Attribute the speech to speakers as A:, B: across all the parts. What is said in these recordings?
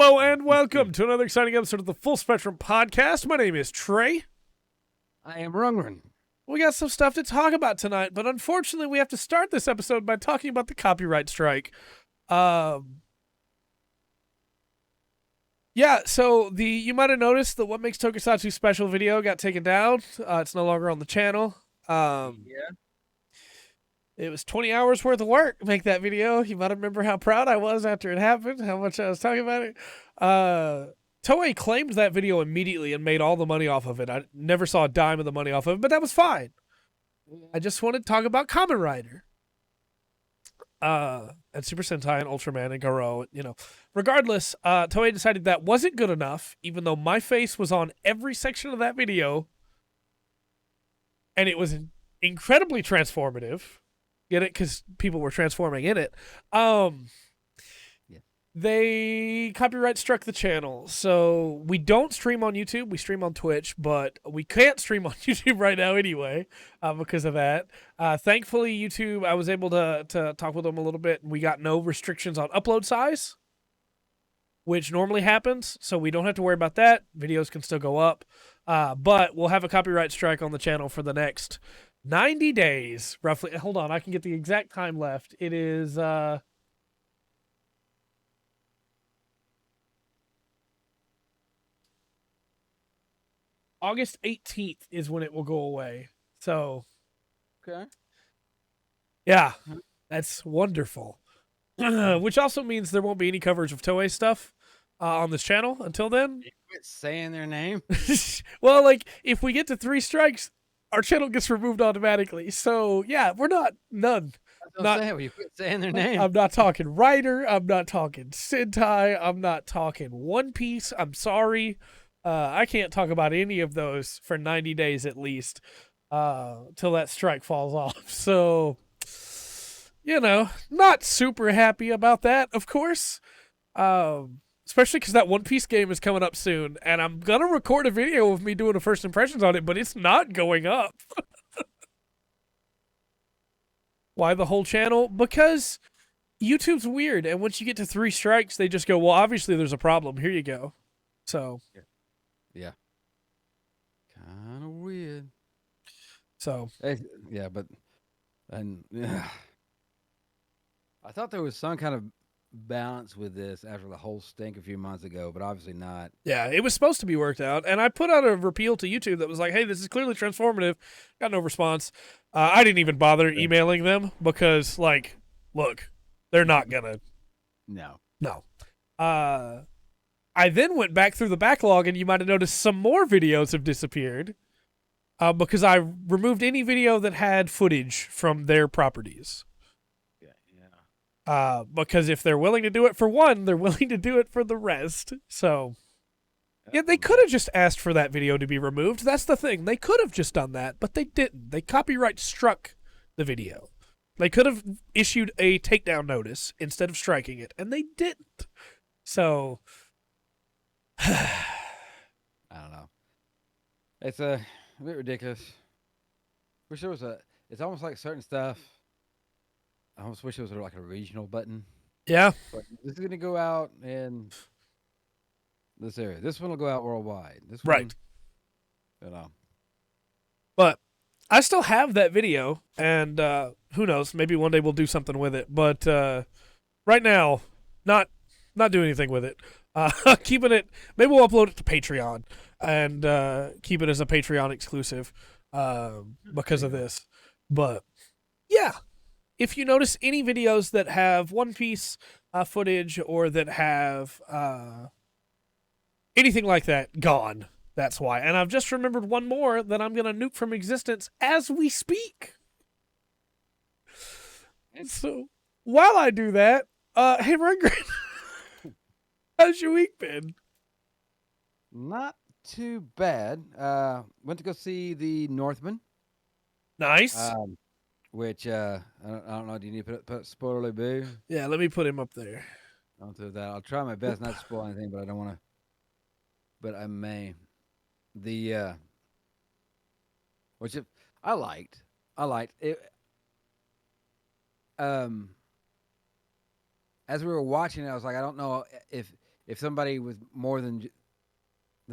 A: Hello and welcome to another exciting episode of the Full Spectrum Podcast. My name is Trey.
B: I am Rungren.
A: We got some stuff to talk about tonight, but unfortunately we have to start this episode by talking about the copyright strike. So you might have noticed that What Makes Tokusatsu Special video got taken down. It's no longer on the channel. It was 20 hours worth of work to make that video. You might remember how proud I was after it happened, how much I was talking about it. Toei claimed that video immediately and made all the money off of it. I never saw a dime of the money off of it, but that was fine. I just wanted to talk about Kamen Rider. And Super Sentai and Ultraman and Garo, Regardless, Toei decided that wasn't good enough, even though my face was on every section of that video. And it was incredibly transformative. Get it? Because people were transforming in it. They copyright struck the channel. So we don't stream on YouTube. We stream on Twitch, but we can't stream on YouTube right now anyway because of that. Thankfully, YouTube, I was able to talk with them a little bit. We got no restrictions on upload size, which normally happens. So we don't have to worry about that. Videos can still go up. But we'll have a copyright strike on the channel for the next 90 days, roughly. Hold on, I can get the exact time left. It is August 18th is when it will go away. So,
B: Okay.
A: yeah, that's wonderful. Which also means there won't be any coverage of Toei stuff on this channel until then.
B: You quit saying their name.
A: Well, like, if we get to 3 strikes, our channel gets removed automatically. So, yeah, we're none.
B: You quit saying their name.
A: I'm not talking Rider. I'm not talking Sentai. I'm not talking One Piece. I'm sorry. I can't talk about any of those for 90 days at least till that strike falls off. So, not super happy about that, of course. Especially because that One Piece game is coming up soon, and I'm going to record a video of me doing a first impressions on it, but it's not going up. Why the whole channel? Because YouTube's weird, and once you get to 3 strikes, they just go, well, obviously there's a problem. Here you go. So.
B: Yeah. Kind of weird.
A: So.
B: Yeah, but. I thought there was some kind of balance with this after the whole stink a few months ago, but obviously not.
A: Yeah, it was supposed to be worked out, and I put out a repeal to YouTube that was like, hey, this is clearly transformative. Got no response. I didn't even bother emailing them because, like, look, they're not gonna.
B: No.
A: I then went back through the backlog, and you might have noticed some more videos have disappeared because I removed any video that had footage from their properties. Because if they're willing to do it for one, they're willing to do it for the rest. So, yeah, they could have just asked for that video to be removed. That's the thing. They could have just done that, but they didn't. They copyright struck the video. They could have issued a takedown notice instead of striking it, and they didn't. So,
B: I don't know. It's a bit ridiculous. Wish there was it's almost like certain stuff. I almost wish it was like a regional button.
A: yeah.
B: But this is going to go out in this area. This one will go out worldwide. This
A: Right.
B: one,
A: But I still have that video, and who knows? Maybe one day we'll do something with it. But right now, not doing anything with it. Keeping it. Maybe we'll upload it to Patreon and keep it as a Patreon exclusive because of this. But yeah. If you notice any videos that have One Piece footage or that have anything like that, gone. That's why. And I've just remembered one more that I'm going to nuke from existence as we speak. And so, while I do that, hey, Rungren, how's your week been?
B: Not too bad. Went to go see the Northmen.
A: Nice.
B: Which I don't know. Do you need to put spoiler boo?
A: Yeah, let me put him up there.
B: I'll do that. I'll try my best not to spoil anything, but I don't want to. But I may. Which I liked. It. As we were watching it, I was like, I don't know if if somebody was more than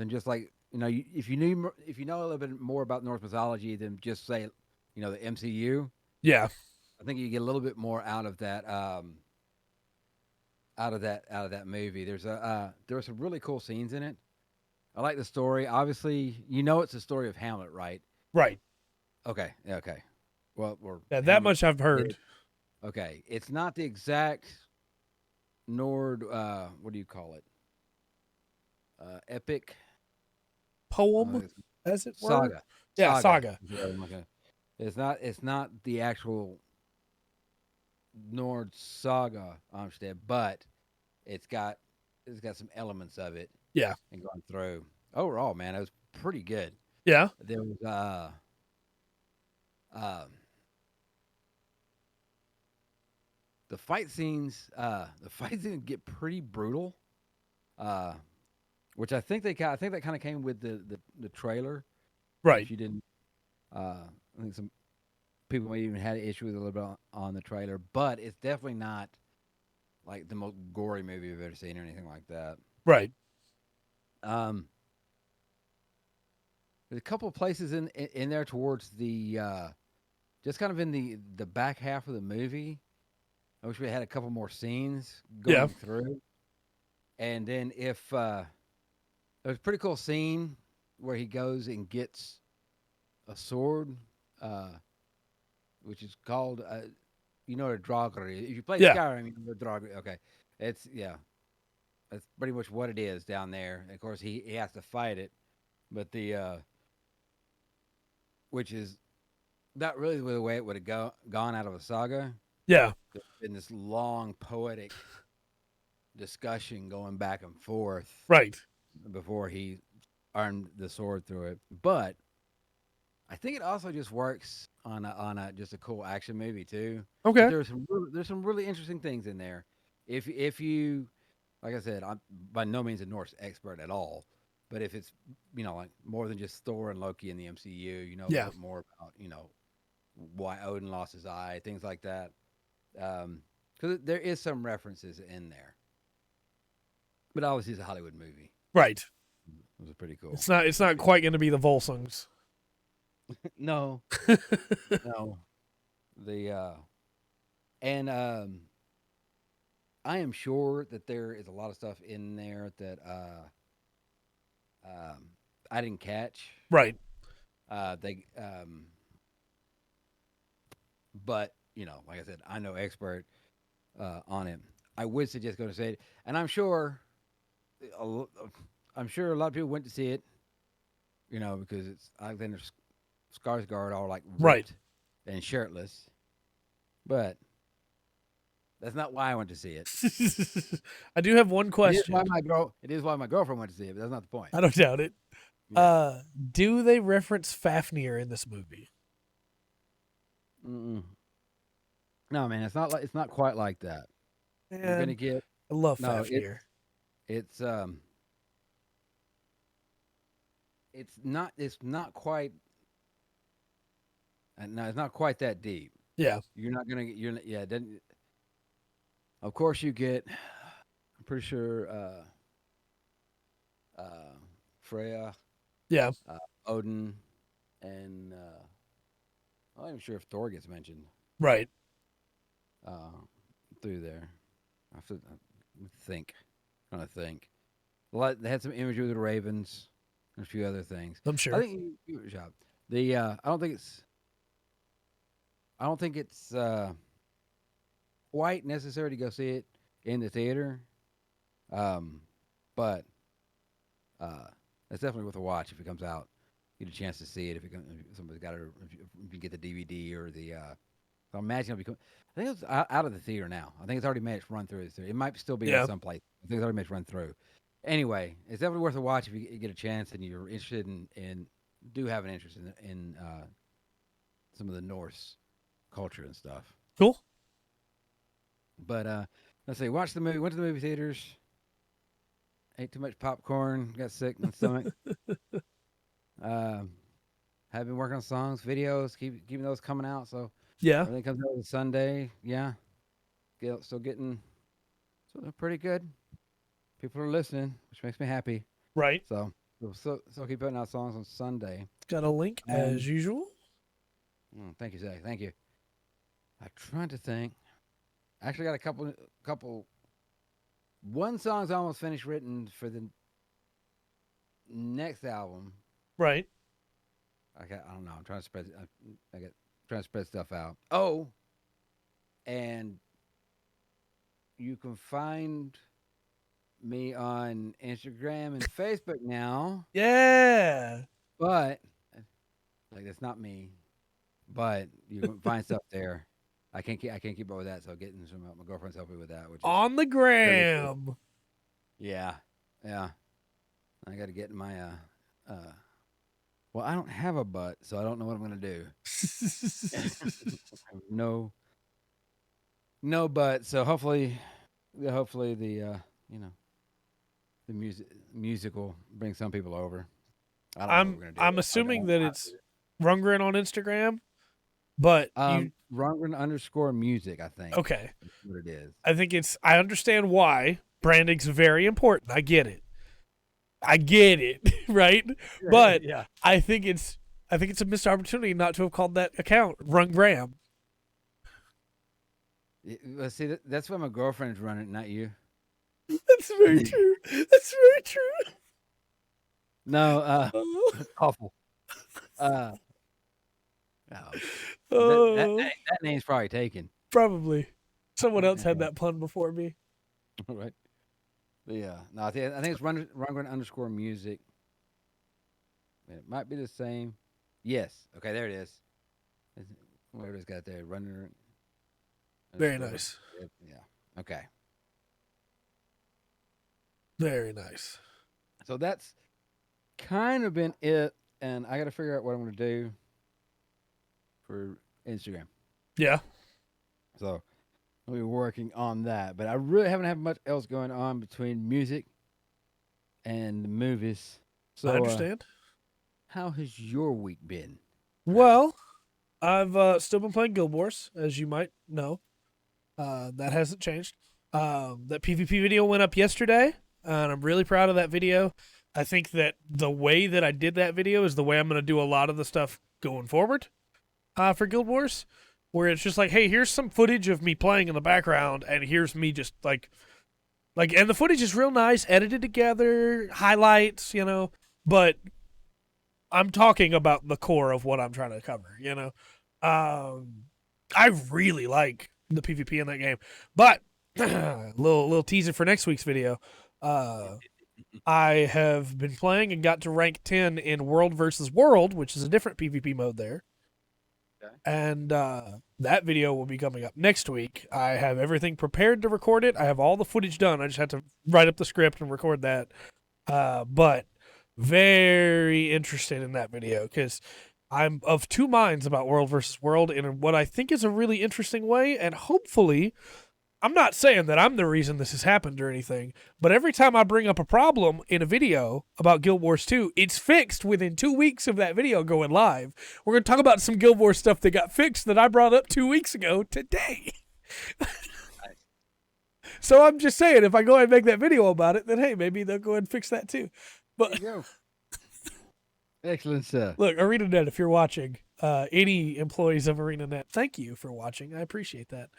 B: just like if you know a little bit more about Norse mythology than just say the MCU.
A: Yeah.
B: I think you get a little bit more out of that out of that movie. There were some really cool scenes in it. I like the story. Obviously, it's the story of Hamlet, right?
A: Right.
B: Okay. Yeah, okay. Well, or
A: Yeah, that
B: Hamlet.
A: much I've heard.
B: Okay, it's not the exact Nord. What do you call it? Epic
A: Poem, as it were.
B: saga.
A: Yeah,
B: Saga.
A: saga.
B: Is what I'm looking at. It's not the actual Nord saga, I understand, but it's got it's got some elements of it
A: Yeah.
B: and going through. Overall, man, it was pretty good.
A: Yeah.
B: There was um the fight scenes get pretty brutal. Uh which I think that kind of came with the trailer. If
A: Right.
B: you didn't I think some people may even had an issue with it a little bit on the trailer, but it's definitely not like the most gory movie I've ever seen or anything like that.
A: Right.
B: Um, there's a couple of places in there towards the just kind of in the back half of the movie. I wish we had a couple more scenes
A: Yeah.
B: going through. And then if there's a pretty cool scene where he goes and gets a sword, uh, which is called a Droggery. If you play
A: Yeah.
B: Skyrim, you know the Droggery. Okay, yeah, that's pretty much what it is down there. And of course, he has to fight it, but which is not really the way it would have gone out of a saga.
A: Yeah.
B: In this long poetic discussion going back and forth
A: Right.
B: before he earned the sword through it. But I think it also just works on a just a cool action movie too. But
A: Okay.
B: there's some really interesting things in there. If you like I said, I'm by no means a Norse expert at all. But if it's like more than just Thor and Loki in the MCU, a little
A: Yeah.
B: bit more about why Odin lost his eye, things like that. Because there is some references in there, but obviously it's a Hollywood movie.
A: Right.
B: It was pretty cool.
A: It's not quite going to be the Volsungs.
B: No, no, the and I am sure that there is a lot of stuff in there that I didn't catch.
A: Right.
B: They but like I said, I'm no expert on it. I would suggest going to see it, and a l- I'm sure a lot of people went to see it, because it's Alexander Skarsgård all like
A: Right.
B: ripped and shirtless, but that's not why I went to see it.
A: I do have one question.
B: It is why my girlfriend went to see it, but that's not the point.
A: I don't doubt it.
B: Yeah.
A: Do they reference Fafnir in this movie?
B: Mm-mm. No, man, it's not quite like that. You're gonna
A: Man,
B: get
A: I love
B: no.
A: Fafnir.
B: It's it's not quite no, it's not quite that deep.
A: Yeah.
B: You're not gonna get yeah. Then of course you get. I'm pretty sure Freya,
A: Yeah.
B: Odin, and I'm not even sure if Thor gets mentioned
A: Right.
B: uh, through there. I have to think. I'm trying to think. They had some imagery with the Ravens and a few other things.
A: I'm
B: I
A: sure.
B: think you give it a shot. I don't think it's quite necessary to go see it in the theater. But it's definitely worth a watch if it comes out. Get a chance to see it if somebody's got it, or if you get the DVD or the. I imagine it'll be. I think it's out of the theater now. I think it's already made its run through the theater. It might still be in
A: Yeah.
B: some place. I think it's already made its run through. Anyway, it's definitely worth a watch if you get a chance and you're interested in do have an interest in some of the Norse culture and stuff.
A: Cool.
B: But let's see. Watch the movie. Went to the movie theaters. Ate too much popcorn. Got sick in the stomach. Um, have been working on songs, videos, keeping those coming out. So
A: Yeah.
B: everything comes out on Sunday. Yeah, still getting so they're pretty good. people are listening, which makes me happy.
A: Right.
B: So we'll keep putting out songs on Sunday.
A: Got a link as usual.
B: Thank you, Zach. Thank you. I'm trying to think. I actually got a couple. One song's almost finished written for the next album.
A: Right.
B: I don't know. I'm trying to spread. Trying to spread stuff out. Oh, and you can find me on Instagram and Facebook now.
A: Yeah.
B: But like that's not me. But you can find stuff there. I can't keep up with that, so getting some my girlfriend's helping me with that. Which is
A: on the gram.
B: cool. Yeah. I got to get my well, I don't have a butt, so I don't know what I'm gonna do. no butt. So hopefully the the music will bring some people over. I don't know what we're gonna do.
A: I'm assuming that it's Rungren on Instagram, but
B: Rungren_music, I think.
A: Okay.
B: That's what it is.
A: I understand why branding's very important. I get it, right? But
B: yeah.
A: I think it's a missed opportunity not to have called that account Rungram.
B: Well, see, that's why my girlfriend's running, not you.
A: That's very true. That's very true.
B: No, awful. No. That name's probably taken.
A: Probably. Someone else had that pun before me.
B: Right. Yeah. No, I think it's Rungren_music. It might be the same. Yes. Okay, there it is. Where it's got there. Runner.
A: Very nice.
B: Yeah. Okay.
A: Very nice.
B: So that's kind of been it, and I got to figure out what I'm going to do for Instagram.
A: Yeah.
B: So I'll be working on that, but I really haven't had much else going on between music and the movies. So
A: I understand.
B: How has your week been?
A: Well, I've still been playing Guild Wars, as you might know. That hasn't changed. That PvP video went up yesterday, and I'm really proud of that video. I think that the way that I did that video is the way I'm going to do a lot of the stuff going forward for Guild Wars, where it's just like, hey, here's some footage of me playing in the background, and here's me just like, and the footage is real nice, edited together, highlights, but I'm talking about the core of what I'm trying to cover, I really like the PvP in that game, but little teaser for next week's video. I have been playing and got to rank 10 in World versus World, which is a different PvP mode there. Okay. And that video will be coming up next week. I have everything prepared to record it. I have all the footage done. I just had to write up the script and record that. But very interested in that video because I'm of two minds about World versus World in what I think is a really interesting way, and hopefully, I'm not saying that I'm the reason this has happened or anything, but every time I bring up a problem in a video about Guild Wars 2, it's fixed within 2 weeks of that video going live. We're going to talk about some Guild Wars stuff that got fixed that I brought up 2 weeks ago today. So I'm just saying, if I go ahead and make that video about it, then hey, maybe they'll go ahead and fix that too. But
B: there you go. Excellent stuff.
A: Look, ArenaNet, if you're watching, any employees of ArenaNet, thank you for watching. I appreciate that.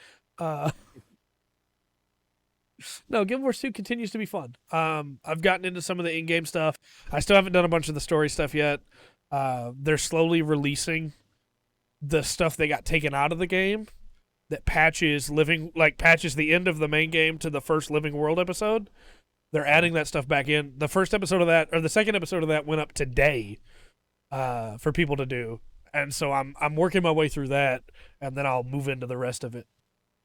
A: No, Guild Wars 2 continues to be fun. I've gotten into some of the in-game stuff. I still haven't done a bunch of the story stuff yet. They're slowly releasing the stuff they got taken out of the game that patches the end of the main game to the first Living World episode. They're adding that stuff back in. The first episode of that, or the second episode of that, went up today for people to do. And so I'm working my way through that, and then I'll move into the rest of it.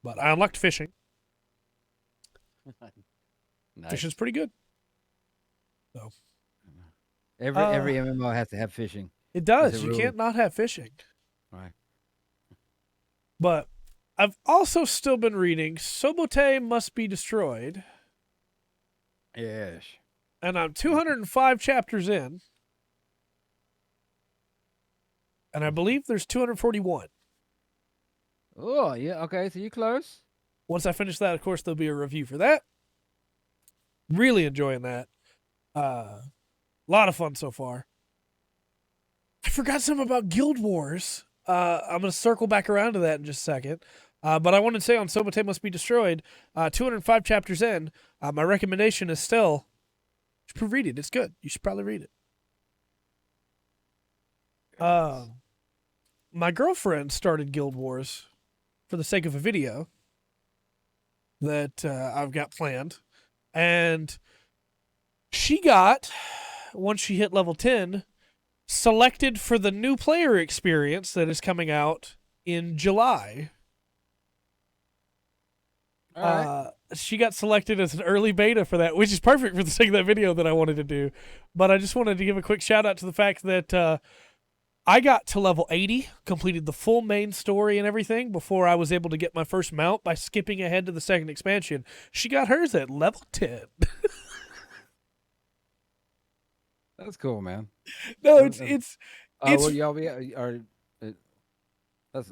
A: But I unlocked fishing. Nice. Fishing's pretty good. So
B: every MMO has to have fishing.
A: It does. You can't not have fishing.
B: Right.
A: But I've also still been reading Sobote Must Be Destroyed.
B: Yes.
A: And I'm 205 chapters in. And I believe there's 241.
B: Oh, yeah. Okay, so you close.
A: Once I finish that, of course, there'll be a review for that. Really enjoying that. A lot of fun so far. I forgot something about Guild Wars. I'm going to circle back around to that in just a second. But I wanted to say on Sobate Must Be Destroyed, 205 chapters in, my recommendation is still, you should read it. It's good. You should probably read it. My girlfriend started Guild Wars for the sake of a video that I've got planned. And she got, once she hit level 10, selected for the new player experience that is coming out in July.
B: All right.
A: She got selected as an early beta for that, which is perfect for the sake of that video that I wanted to do. But I just wanted to give a quick shout out to the fact that I got to level 80, completed the full main story and everything before I was able to get my first mount by skipping ahead to the second expansion. She got hers at level 10.
B: That's cool, man.
A: No,
B: That's-
A: it's
B: Will y'all be?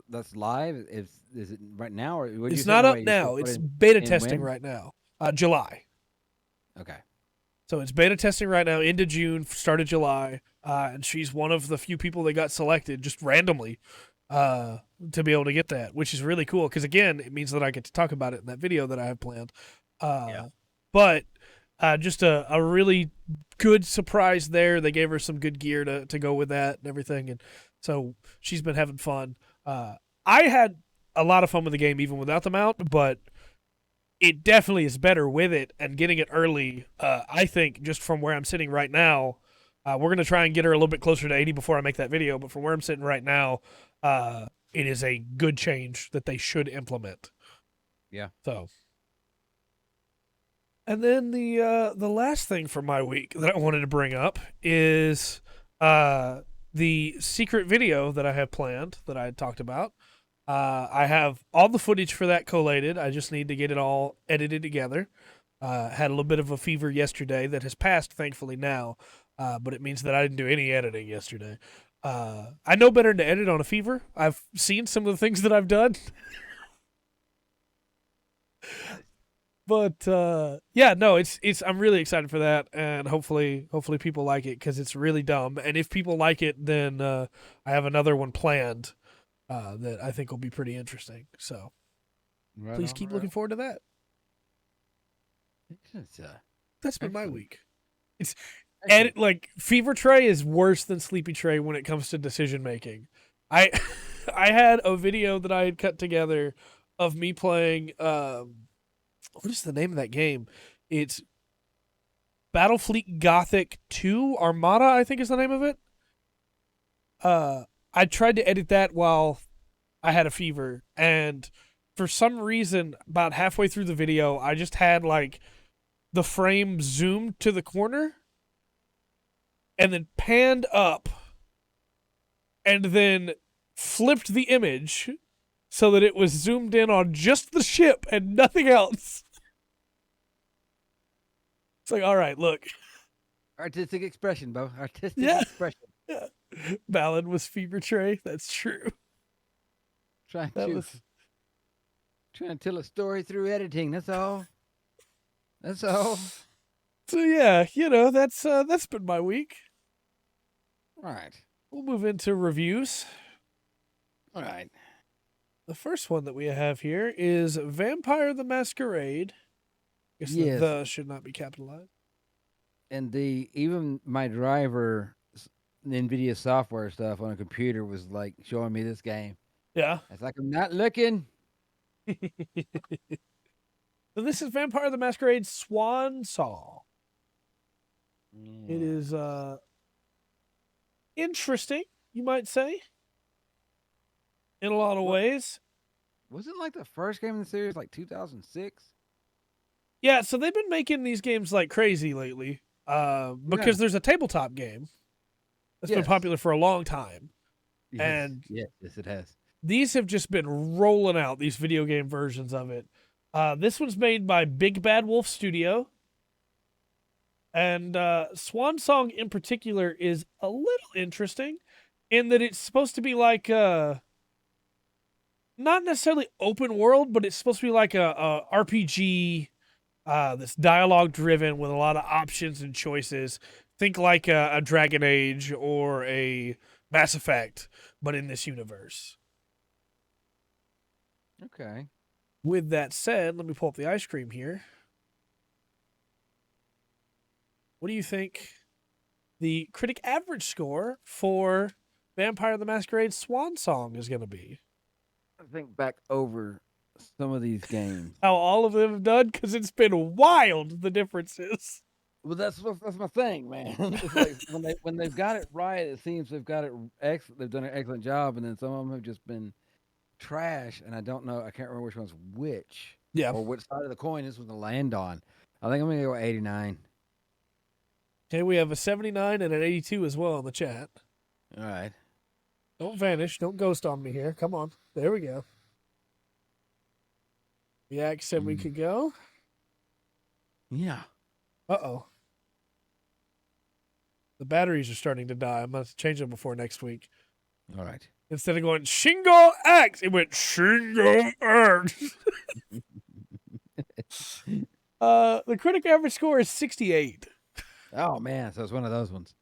B: That's live. Is it right now or would you
A: it's
B: say
A: not
B: no,
A: up
B: wait, you
A: now.
B: still put
A: It's
B: in-
A: beta
B: in
A: testing
B: when?
A: right now. July.
B: Okay.
A: So it's beta testing right now into June, start of July, and she's one of the few people that got selected just randomly to be able to get that, which is really cool because again, it means that I get to talk about it in that video that I have planned.
B: Yeah.
A: But just a really good surprise there. They gave her some good gear to go with that and everything, and so she's been having fun. I had a lot of fun with the game even without the mount, but it definitely is better with it and getting it early. I think just from where I'm sitting right now, we're going to try and get her a little bit closer to 80 before I make that video. But from where I'm sitting right now, it is a good change that they should implement.
B: Yeah.
A: So, and then the last thing for my week that I wanted to bring up is the secret video that I have planned that I had talked about. I have all the footage for that collated. I just need to get it all edited together. Had a little bit of a fever yesterday that has passed, thankfully, now. But it means that I didn't do any editing yesterday. I know better than to edit on a fever. I've seen some of the things that I've done. But yeah, no, it's I'm really excited for that, and hopefully people like it because it's really dumb. And if people like it, then I have another one planned that I think will be pretty interesting. So
B: Right
A: please
B: on,
A: keep
B: right
A: looking forward to that.
B: on. It's,
A: That's been my
B: Excellent.
A: week. It's
B: excellent.
A: edit like Fever Tray is worse than Sleepy Tray when it comes to decision making. I I had a video that I had cut together of me playing what is the name of that game? It's Battlefleet Gothic 2 Armada, I think is the name of it. I tried to edit that while I had a fever, and for some reason, about halfway through the video, I just had like the frame zoomed to the corner and then panned up and then flipped the image so that it was zoomed in on just the ship and nothing else. It's like, all right, look.
B: Artistic expression, Bo. Artistic
A: Yeah.
B: expression.
A: Yeah. Ballad was Fever Tray. That's true.
B: Trying
A: That
B: to
A: was
B: trying to tell a story through editing. That's all. That's all.
A: so. Yeah, that's been my week.
B: All right.
A: We'll move into reviews.
B: All right.
A: The first one that we have here is Vampire the Masquerade. I guess
B: Yes.
A: the should not be capitalized.
B: And even my driver, NVIDIA software stuff on a computer was like showing me this game.
A: Yeah.
B: It's like I'm not looking.
A: So this is Vampire the Masquerade Swansong. It is interesting, you might say, in a lot of ways.
B: Wasn't like the first game in the series like 2006?
A: Yeah, so they've been making these games like crazy lately. Because there's a tabletop game that's been
B: Yes.
A: popular for a long time.
B: Yes.
A: And-
B: yes, it has.
A: These have just been rolling out, these video game versions of it. This one's made by Big Bad Wolf Studio. And Swansong in particular is a little interesting in that it's supposed to be like not necessarily open world, but it's supposed to be like a RPG That's dialogue driven with a lot of options and choices. Think like a Dragon Age or a Mass Effect, but in this universe.
B: Okay.
A: With that said, let me pull up the ice cream here. What do you think the critic average score for Vampire the Masquerade Swansong is going to be?
B: I think back over some of these games.
A: How all of them have done? Because it's been wild, the differences.
B: Well, that's my thing, man. It's like when they've got it right, it seems they've got it they've done an excellent job, and then some of them have just been trash, and I don't know. I can't remember which one's which.
A: Yeah.
B: Or which side of the coin this was to land on. I think I'm gonna go 89.
A: Okay, we have a 79 and an 82 as well in the chat.
B: All right.
A: Don't vanish. Don't ghost on me here. Come on. There we go. Yak said we could go.
B: Yeah.
A: Uh-oh. The batteries are starting to die. I'm going to change them before next week.
B: All right.
A: Instead of going Shingo X, it went Shingo X. The critic average score is 68.
B: Oh man, so it's one of those ones.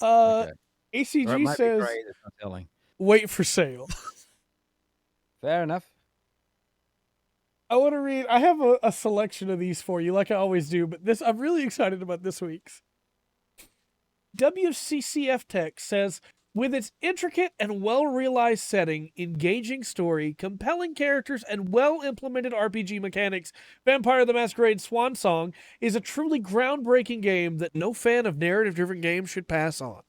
A: Okay.
B: Or it
A: ACG
B: might
A: says
B: be great, it's not telling.
A: wait for sale.
B: Fair enough.
A: I want to read. I have a selection of these for you, like I always do, but this I'm really excited about this week's. WCCF Tech says, with its intricate and well-realized setting, engaging story, compelling characters, and well-implemented RPG mechanics, Vampire the Masquerade Swansong is a truly groundbreaking game that no fan of narrative-driven games should pass on.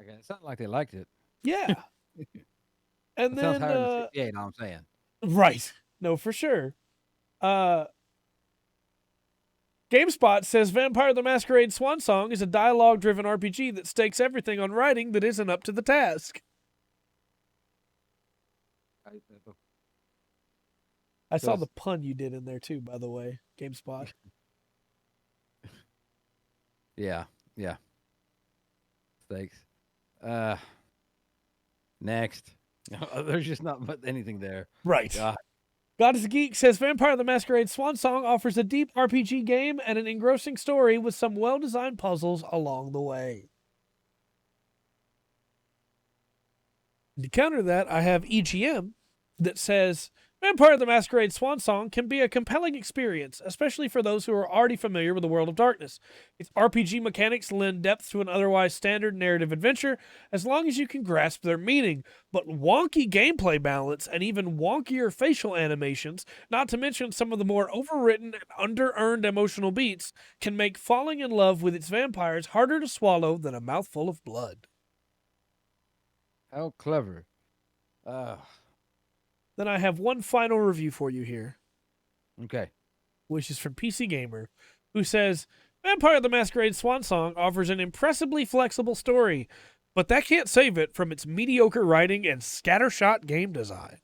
B: Okay, it sounded like they liked it.
A: Yeah. And
B: It
A: then
B: sounds higher than 68, all I'm saying.
A: right. No, for sure. GameSpot says Vampire the Masquerade Swansong is a dialogue-driven RPG that stakes everything on writing that isn't up to the task. I saw the pun you did in there too, by the way, GameSpot.
B: Yeah. Thanks. Next. There's just not anything there.
A: Right. God is a Geek says Vampire the Masquerade Swansong offers a deep RPG game and an engrossing story with some well-designed puzzles along the way. To counter that, I have EGM that says Vampire the Masquerade Swansong can be a compelling experience, especially for those who are already familiar with the world of darkness. Its RPG mechanics lend depth to an otherwise standard narrative adventure, as long as you can grasp their meaning. But wonky gameplay balance and even wonkier facial animations, not to mention some of the more overwritten and under-earned emotional beats, can make falling in love with its vampires harder to swallow than a mouthful of blood.
B: How clever.
A: Then I have one final review for you here.
B: Okay.
A: Which is from PC Gamer, who says, Vampire the Masquerade Swansong offers an impressively flexible story, but that can't save it from its mediocre writing and scattershot game design.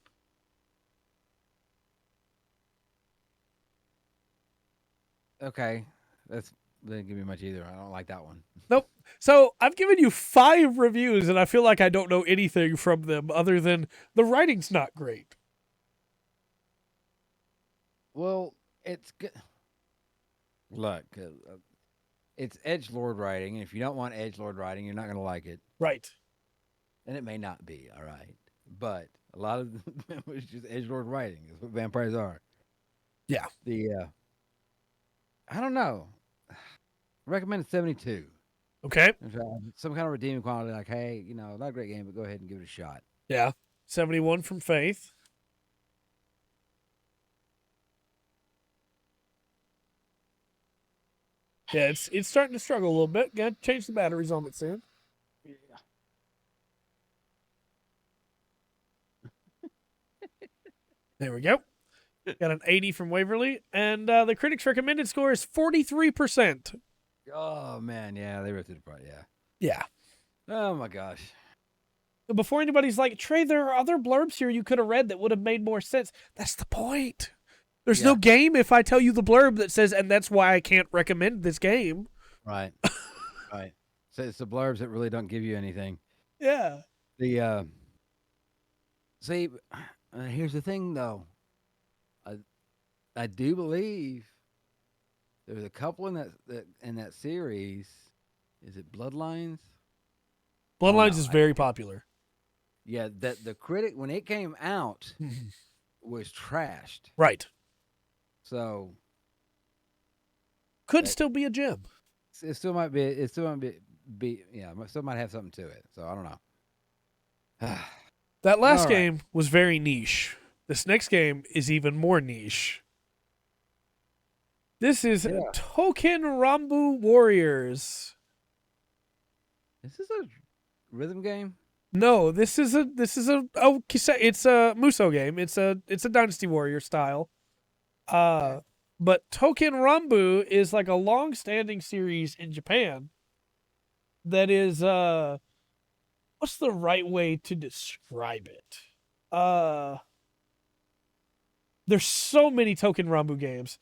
B: Okay. That didn't give me much either. I don't like that one.
A: Nope. So I've given you 5 reviews, and I feel like I don't know anything from them other than the writing's not great.
B: Well, it's good. Look, it's edgelord writing, and if you don't want edgelord writing, you're not going to like it.
A: Right.
B: And it may not be, all right. But a lot of it's just edgelord writing. That's what vampires are.
A: Yeah.
B: I don't know. I recommend 72.
A: Okay.
B: Some kind of redeeming quality, like, hey, not a great game, but go ahead and give it a shot.
A: Yeah. 71 from Faith. Yeah, it's starting to struggle a little bit. Got to change the batteries on it soon.
B: Yeah.
A: There we go. Got an 80 from Waverly. And the critics' recommended score is 43%.
B: Oh, man. Yeah, they ripped it apart. Yeah.
A: Yeah.
B: Oh, my gosh.
A: Before anybody's like, Trey, there are other blurbs here you could have read that would have made more sense. That's the point. There's no game if I tell you the blurb that says, and that's why I can't recommend this game.
B: Right. Right. So it's the blurbs that really don't give you anything.
A: Yeah.
B: See, here's the thing, though. I do believe there's a couple in that series. Is it Bloodlines? Oh
A: Bloodlines
B: no,
A: is very popular.
B: yeah. That the critic when it came out was trashed.
A: Right.
B: So
A: Could
B: that
A: still be a gem.
B: it still might be. It still might be. Yeah, it still might have something to it. So I don't know.
A: That last
B: All right.
A: game was very niche. This next game is even more niche. This is
B: Yeah.
A: Touken Rambu Warriors.
B: Is this a rhythm game?
A: No, it's a Muso game. It's a Dynasty Warrior style. But Touken Rambu is like a long-standing series in Japan that is what's the right way to describe it? There's so many Touken Rambu games.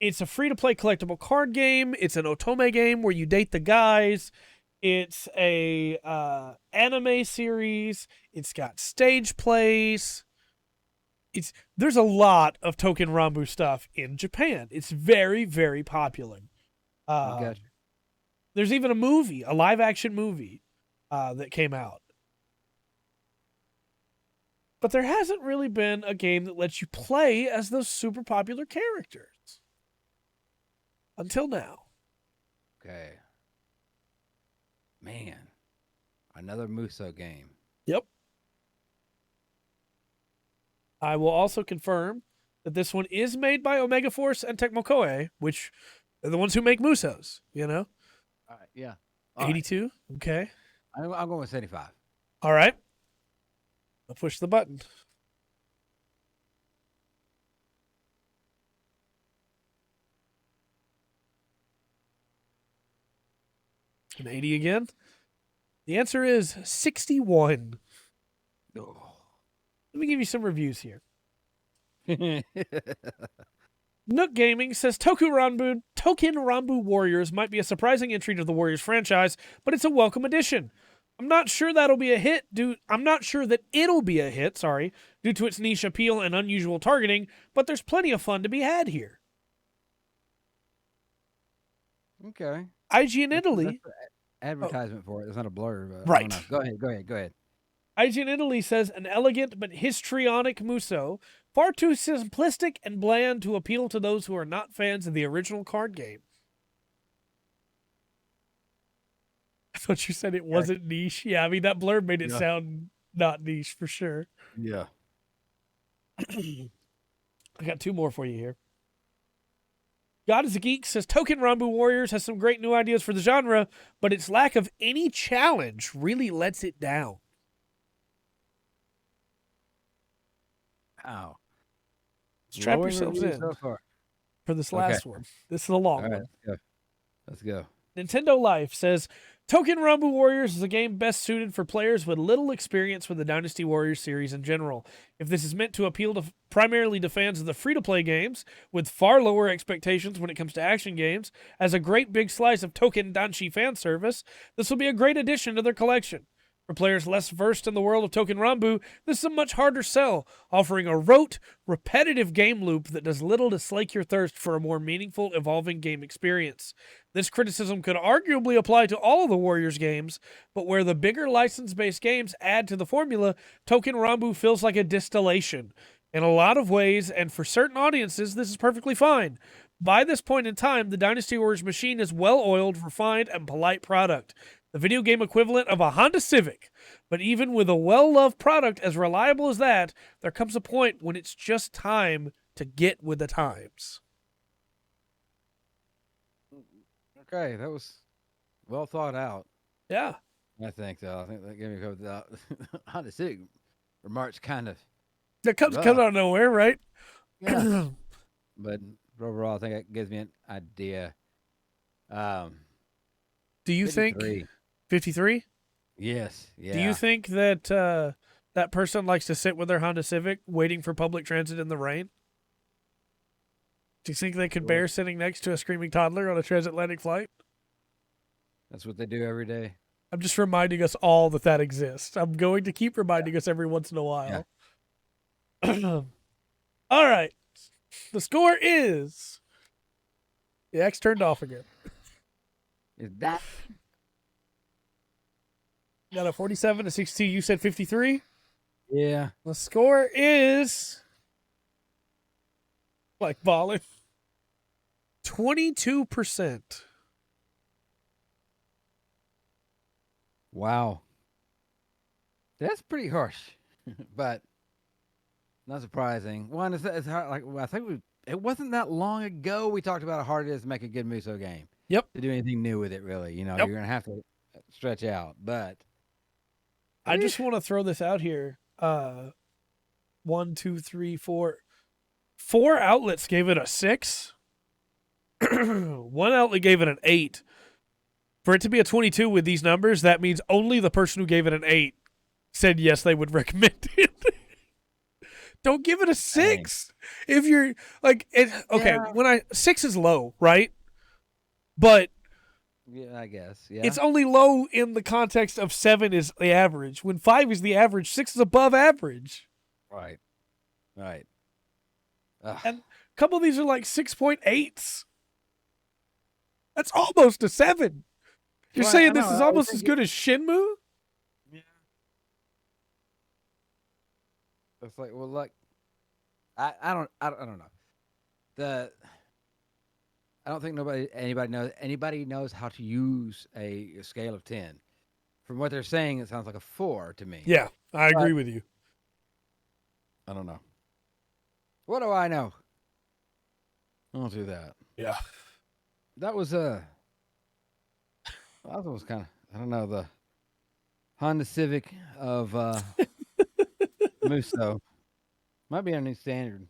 A: It's a free-to-play collectible card game. It's an otome game where you date the guys. It's a anime series. It's got stage plays. There's a lot of Touken Rambu stuff in Japan. It's very, very popular.
B: Gotcha.
A: There's even a movie, a live-action movie that came out. But there hasn't really been a game that lets you play as those super popular characters. Until now.
B: Okay. Man, another Muso game.
A: Yep. I will also confirm that this one is made by Omega Force and Tecmo Koei, which are the ones who make Musos, you know?
B: All right, yeah.
A: 82, okay.
B: I'm going with 75.
A: All right. I'll push the button. An 80 again? The answer is 61.
B: Oh.
A: Let me give you some reviews here. Nook Gaming says Touken Rambu Warriors might be a surprising entry to the Warriors franchise, but it's a welcome addition. I'm not sure that it'll be a hit due to its niche appeal and unusual targeting, but there's plenty of fun to be had here.
B: Okay.
A: IGN Italy.
B: That's the advertisement for it. It's not a blur. But
A: Right.
B: I don't know. Go ahead.
A: IGN Italy says an elegant but histrionic Muso, far too simplistic and bland to appeal to those who are not fans of the original card game. I thought you said it wasn't niche. Yeah, I mean, that blurb made it sound not niche for sure.
B: Yeah.
A: I got two more for you here. God is a Geek says Touken Rambu Warriors has some great new ideas for the genre, but its lack of any challenge really lets it down.
B: Wow.
A: Strap
B: Glowing
A: yourselves
B: reviews
A: in
B: so far.
A: for this last one. This is a long
B: All
A: one.
B: right, let's go.
A: Nintendo Life says Touken Ranbu Warriors is a game best suited for players with little experience with the Dynasty Warriors series in general. If this is meant to appeal to primarily to fans of the free-to-play games, with far lower expectations when it comes to action games, as a great big slice of Touken Danshi fan service, this will be a great addition to their collection. For players less versed in the world of Touken Ranbu, this is a much harder sell, offering a rote, repetitive game loop that does little to slake your thirst for a more meaningful, evolving game experience. This criticism could arguably apply to all of the Warriors games, but where the bigger license-based games add to the formula, Touken Ranbu feels like a distillation. In a lot of ways, and for certain audiences, this is perfectly fine. By this point in time, the Dynasty Warriors machine is well-oiled, refined, and polite product. The video game equivalent of a Honda Civic. But even with a well-loved product as reliable as that, there comes a point when it's just time to get with the times.
B: Okay, that was well thought out.
A: Yeah.
B: I think so. I think that gave me a Honda Civic remarks kind of.
A: That comes out of nowhere, right?
B: Yeah. But overall, I think it gives me an idea.
A: Do you
B: 53.
A: think 53?
B: Yes. Yeah.
A: Do you think that that person likes to sit with their Honda Civic waiting for public transit in the rain? Do you think they could bear sitting next to a screaming toddler on a transatlantic flight?
B: That's what they do every day.
A: I'm just reminding us all that exists. I'm going to keep reminding us every once in a while. Yeah. All right. The score is the X turned off again.
B: Is that
A: Got a 47 to 62. You said 53.
B: yeah?
A: The score is like balling 22%.
B: Wow, that's pretty harsh, but not surprising. One, it's hard, like I think it wasn't that long ago we talked about how hard it is to make a good Muso game.
A: Yep.
B: To do anything new with it, really,
A: Yep.
B: you're gonna have to stretch out. But
A: I just want to throw this out here. 1, 2, 3, 4. 4 outlets gave it a 6. One outlet gave it an 8. For it to be a 22 with these numbers, that means only the person who gave it an 8 said yes, they would recommend it. Don't give it a 6. If you're like, okay,
B: Yeah.
A: 6 is low, right? But
B: yeah, I guess
A: it's only low in the context of 7 is the average. When 5 is the average, 6 is above average.
B: right.
A: And a couple of these are like 6.8s. That's almost a 7. You're
B: Well,
A: saying
B: I
A: this
B: know,
A: is
B: I was
A: almost as
B: thinking-
A: good as Shenmue?
B: Yeah. It's like, well, look, I don't know. I don't think anybody knows how to use a scale of 10. From what they're saying, it sounds like a 4 to me.
A: Yeah, I agree with you.
B: I don't know. What do I know? I'll do that.
A: Yeah.
B: That was that was kind of, I don't know, the Honda Civic of Muso. Might be our new standard.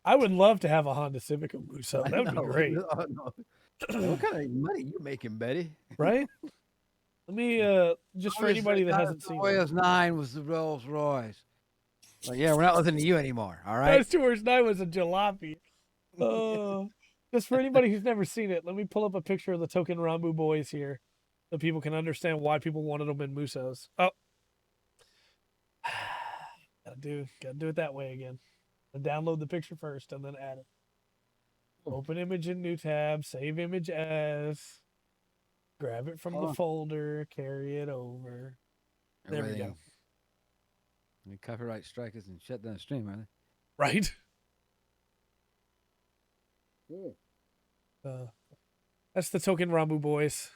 A: I would love to have a Honda Civic of Muso.
B: I
A: That would be
B: know.
A: great.
B: Oh, no. What kind of money you making, Betty?
A: Right? Let me just for anybody that hasn't seen it.
B: OS 9 was the Rolls Royce. Like, yeah, we're not listening to you anymore. All right.
A: Ghost Tours 9 was a jalopy. Just for anybody who's never seen it, let me pull up a picture of the Touken Rambu boys here so people can understand why people wanted them in Musos. Oh. Gotta do it that way again. Download the picture first and then add it. Open image in new tab, save image as, grab it from the folder, carry it over. There we go.
B: The copyright strike us and shut down the stream, are they?
A: Right? That's the Touken Rambu boys.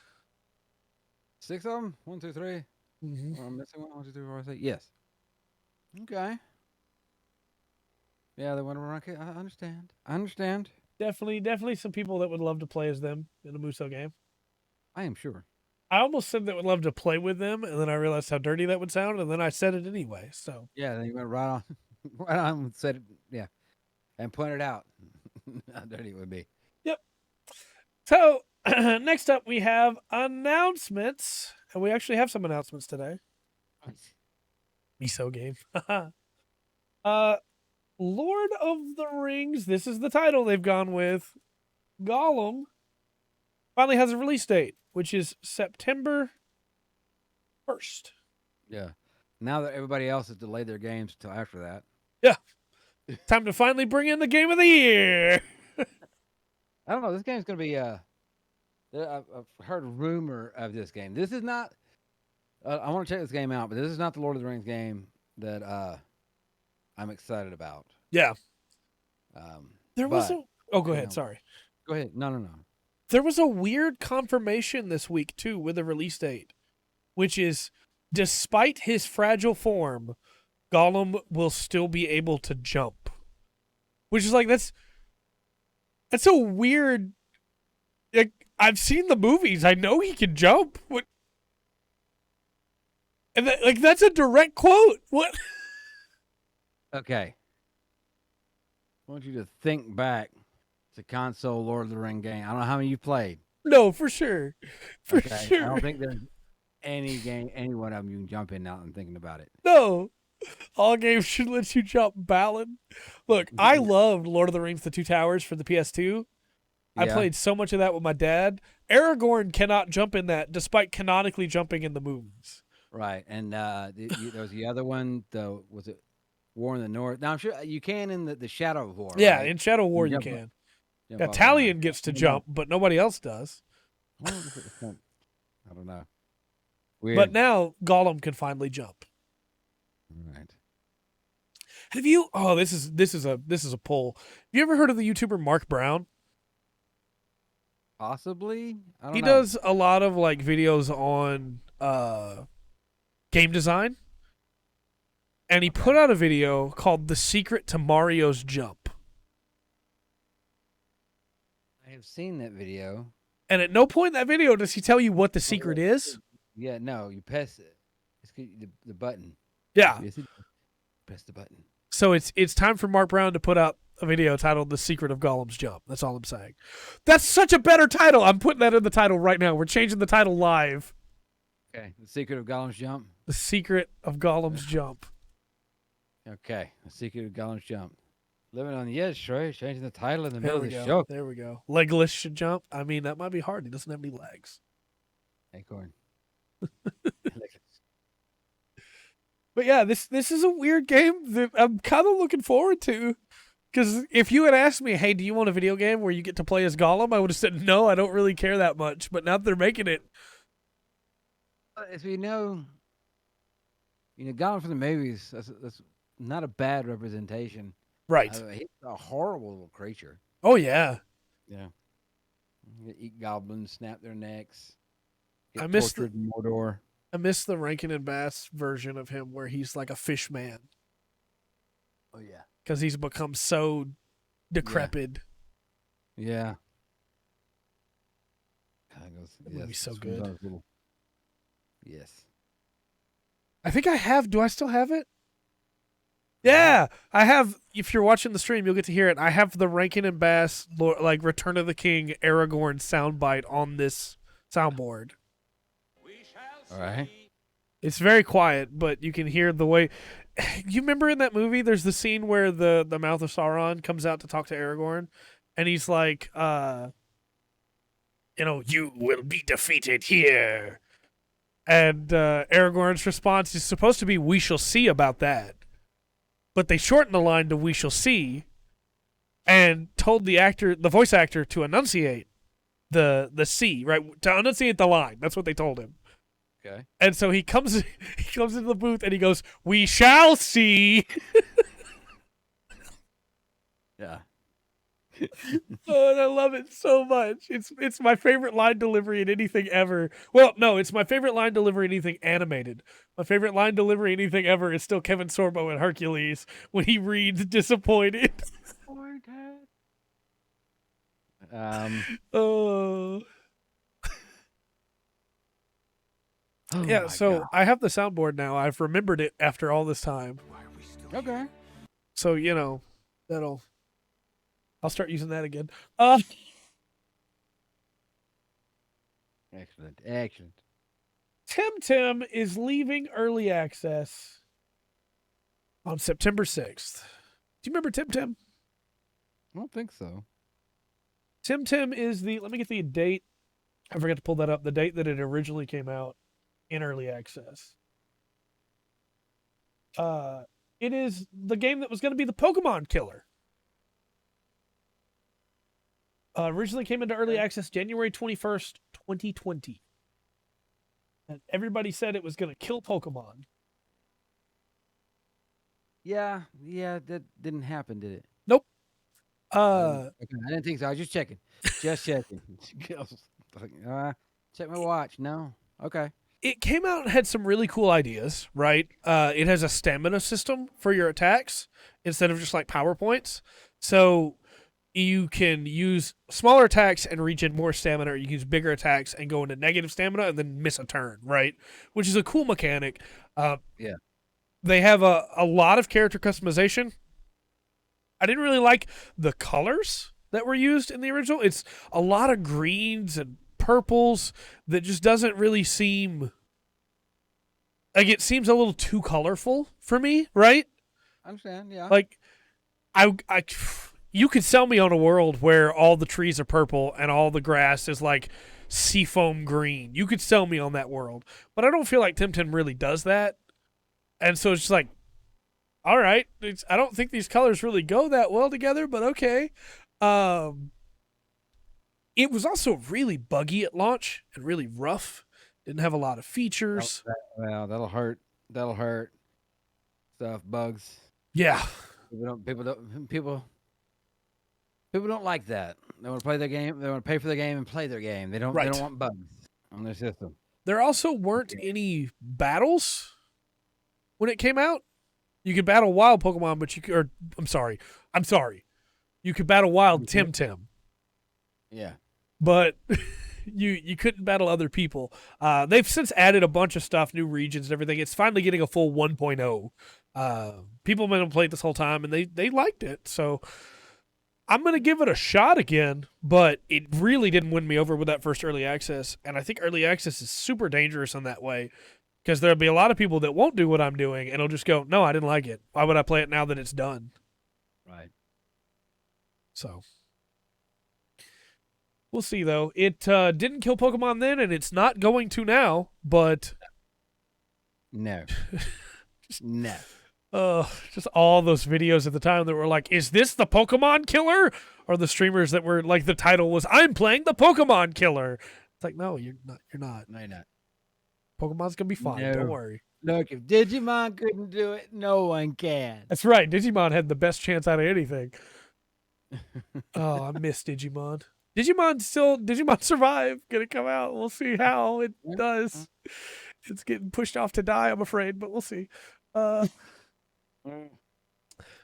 B: 6 of them? 1, 2, 3.
A: Mm-hmm.
B: I'm missing 1, 2, 3, 4, 5, 6. Yes. Okay. Yeah, they want to run. I understand.
A: Definitely some people that would love to play as them in a Muso game.
B: I am sure.
A: I almost said that would love to play with them, and then I realized how dirty that would sound, and then I said it anyway. So
B: yeah, then you went right on, right on and said it. Yeah, and pointed out how dirty it would be.
A: Yep. So next up, we have announcements, and we actually have some announcements today. Miso game. Lord of the Rings. This is the title they've gone with. Gollum finally has a release date, which is September 1st.
B: Yeah. Now that everybody else has delayed their games until after that.
A: Yeah. Time to finally bring in the game of the year.
B: I don't know. This game's going to be. I've heard a rumor of this game. This is not. I want to check this game out, but this is not the Lord of the Rings game that I'm excited about.
A: Yeah. There was
B: but,
A: a. Oh, go ahead. Sorry.
B: Go ahead. No.
A: There was a weird confirmation this week, too, with a release date, which is despite his fragile form, Gollum will still be able to jump. Which is like, that's a weird. Like, I've seen the movies. I know he can jump. What? And that's a direct quote. What?
B: Okay. I want you to think back to console Lord of the Ring game. I don't know how many you've played.
A: No, for sure. For
B: Okay.
A: sure.
B: I don't think there's any one of them you can jump in now and thinking about it.
A: No. All games should let you jump Balin. Look, I loved Lord of the Rings The Two Towers for the PS2. I played so much of that with my dad. Aragorn cannot jump in that, despite canonically jumping in the movies.
B: Right. And there was the other one, was it War in the North. Now I'm sure you can in the Shadow of War.
A: Yeah,
B: right?
A: in Shadow War you
B: jump
A: can.
B: Jump off the
A: Talion
B: mountain.
A: gets to
B: I don't
A: jump, but nobody else does.
B: know. I don't know.
A: But
B: Weird.
A: now Gollum can finally jump.
B: All right.
A: Have you? Oh, this is a poll. Have you ever heard of the YouTuber Mark Brown?
B: Possibly. I don't
A: He
B: know.
A: does a lot of like videos on game design, and he put out a video called "The Secret to Mario's Jump."
B: I have seen that video.
A: And at no point in that video does he tell you what the secret is.
B: Yeah, no, you press it. It's the button.
A: Yeah.
B: Yes, press the button.
A: So it's time for Mark Brown to put out a video titled "The Secret of Gollum's Jump." That's all I'm saying. That's such a better title. I'm putting that in the title right now. We're changing the title live.
B: Okay, The Secret of Gollum's Jump.
A: The Secret of Gollum's Jump.
B: Okay, The Secret of Gollum's Jump. Living on the edge, Troy. Changing the title in the
A: There
B: middle
A: we
B: of the
A: go.
B: show.
A: There we go. Legless should jump. I mean, that might be hard. He doesn't have any legs.
B: Acorn.
A: But yeah, this is a weird game that I'm kind of looking forward to. Because if you had asked me, hey, do you want a video game where you get to play as Gollum? I would have said, no, I don't really care that much. But now that they're making it.
B: As we know, Gollum from the movies, that's not a bad representation.
A: Right.
B: He's a horrible little creature.
A: Oh, yeah.
B: Yeah. You eat goblins, snap their necks. Get
A: I miss
B: tortured in Mordor.
A: I miss the Rankin and Bass version of him where he's like a fish man.
B: Oh, yeah.
A: Because he's become so decrepit.
B: Yeah.
A: That movie's so good.
B: Yes.
A: I think I have. Do I still have it? Yeah, I have. If you're watching the stream, you'll get to hear it. I have the Rankin and Bass, like Return of the King Aragorn soundbite on this soundboard.
B: All right.
A: It's very quiet, but you can hear the way. You remember in that movie, there's the scene where the mouth of Sauron comes out to talk to Aragorn, and he's like, you will be defeated here. And Aragorn's response is supposed to be, "We shall see about that." But they shortened the line to "We shall see," and told the voice actor, to enunciate the "C," right? To enunciate the line. That's what they told him.
B: Okay.
A: And so he comes into the booth and he goes, "We shall see."
B: Yeah.
A: Oh, and I love it so much. It's my favorite line delivery in anything ever. Well, no, it's my favorite line delivery in anything animated. My favorite line delivery in anything ever is still Kevin Sorbo in Hercules when he reads disappointed. Oh.
B: Oh
A: Yeah,
B: my
A: so
B: God.
A: I have the soundboard now. I've remembered it after all this time.
B: Okay.
A: So, I'll start using that again.
B: Excellent.
A: Temtem is leaving early access on September 6th. Do you remember Temtem?
B: I don't think so.
A: Temtem is let me get the date. I forgot to pull that up. The date that it originally came out in early access. It is the game that was going to be the Pokemon killer. Originally came into early access January 21st, 2020. And everybody said it was going to kill Pokemon.
B: Yeah, that didn't happen, did it?
A: Nope.
B: Okay, I didn't think so. I was just checking. Just checking. Check my watch. No. Okay.
A: It came out and had some really cool ideas, right? It has a stamina system for your attacks instead of just like power points. So you can use smaller attacks and regen more stamina, or you can use bigger attacks and go into negative stamina and then miss a turn, right? Which is a cool mechanic.
B: Yeah.
A: They have a lot of character customization. I didn't really like the colors that were used in the original. It's a lot of greens and purples that just doesn't really seem like, it seems a little too colorful for me, right?
B: I understand, yeah.
A: Like, you could sell me on a world where all the trees are purple and all the grass is like seafoam green. You could sell me on that world, but I don't feel like Temtem really does that. And so it's just like, all right. I don't think these colors really go that well together, but okay. Um, it was also really buggy at launch and really rough. Didn't have a lot of features.
B: Well, that'll hurt. That'll hurt. Stuff, bugs.
A: Yeah,
B: People don't like that. They want to play their game. They want to pay for their game and play their game. They don't. They
A: right.
B: don't want bugs on their system.
A: There also weren't any battles when it came out. You could battle wild Pokemon, but I'm sorry. You could battle wild Temtem,
B: Yeah.
A: but you couldn't battle other people. They've since added a bunch of stuff, new regions and everything. It's finally getting a full 1.0. People have been playing this whole time, and they liked it. So I'm going to give it a shot again, but it really didn't win me over with that first early access. And I think early access is super dangerous in that way because there'll be a lot of people that won't do what I'm doing, and it'll just go, no, I didn't like it. Why would I play it now that it's done?
B: Right.
A: So we'll see, though. It didn't kill Pokemon then, and it's not going to now, but
B: No. No.
A: just all those videos at the time that were like, is this the Pokemon killer? Or the streamers that were like, the title was, I'm playing the Pokemon killer. It's like, no, you're not.
B: No, you're not.
A: Pokemon's going to be fine.
B: No.
A: Don't worry.
B: Look, if Digimon couldn't do it, no one can.
A: That's right. Digimon had the best chance out of anything. Oh, I miss Digimon. Digimon Survive gonna come out. We'll see how it does. It's getting pushed off to die, I'm afraid, but we'll see.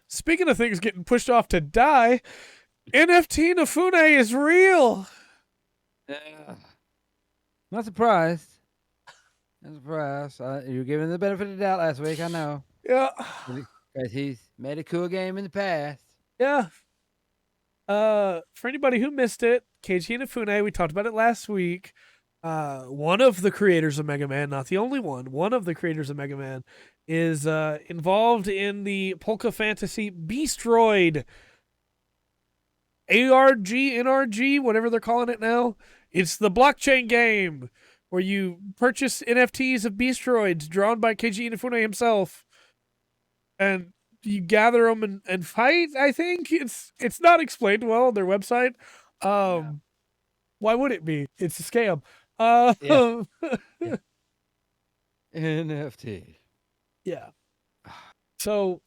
A: Speaking of things getting pushed off to die, NFTnafune is real.
B: Not surprised. Not surprised. You were given the benefit of the doubt last week, I know.
A: Yeah.
B: Because he's made a cool game in the past.
A: Yeah. For anybody who missed it, Keiji Inafune, we talked about it last week. One of the creators of Mega Man, not the only one of the creators of Mega Man, is involved in the Polka Fantasy Beastroid ARG, NRG, whatever they're calling it now. It's the blockchain game where you purchase NFTs of Beastroids drawn by Keiji Inafune himself, and you gather them and fight. I think it's not explained well on their website. Why would it be? It's a scam.
B: Yeah. NFT.
A: Yeah. So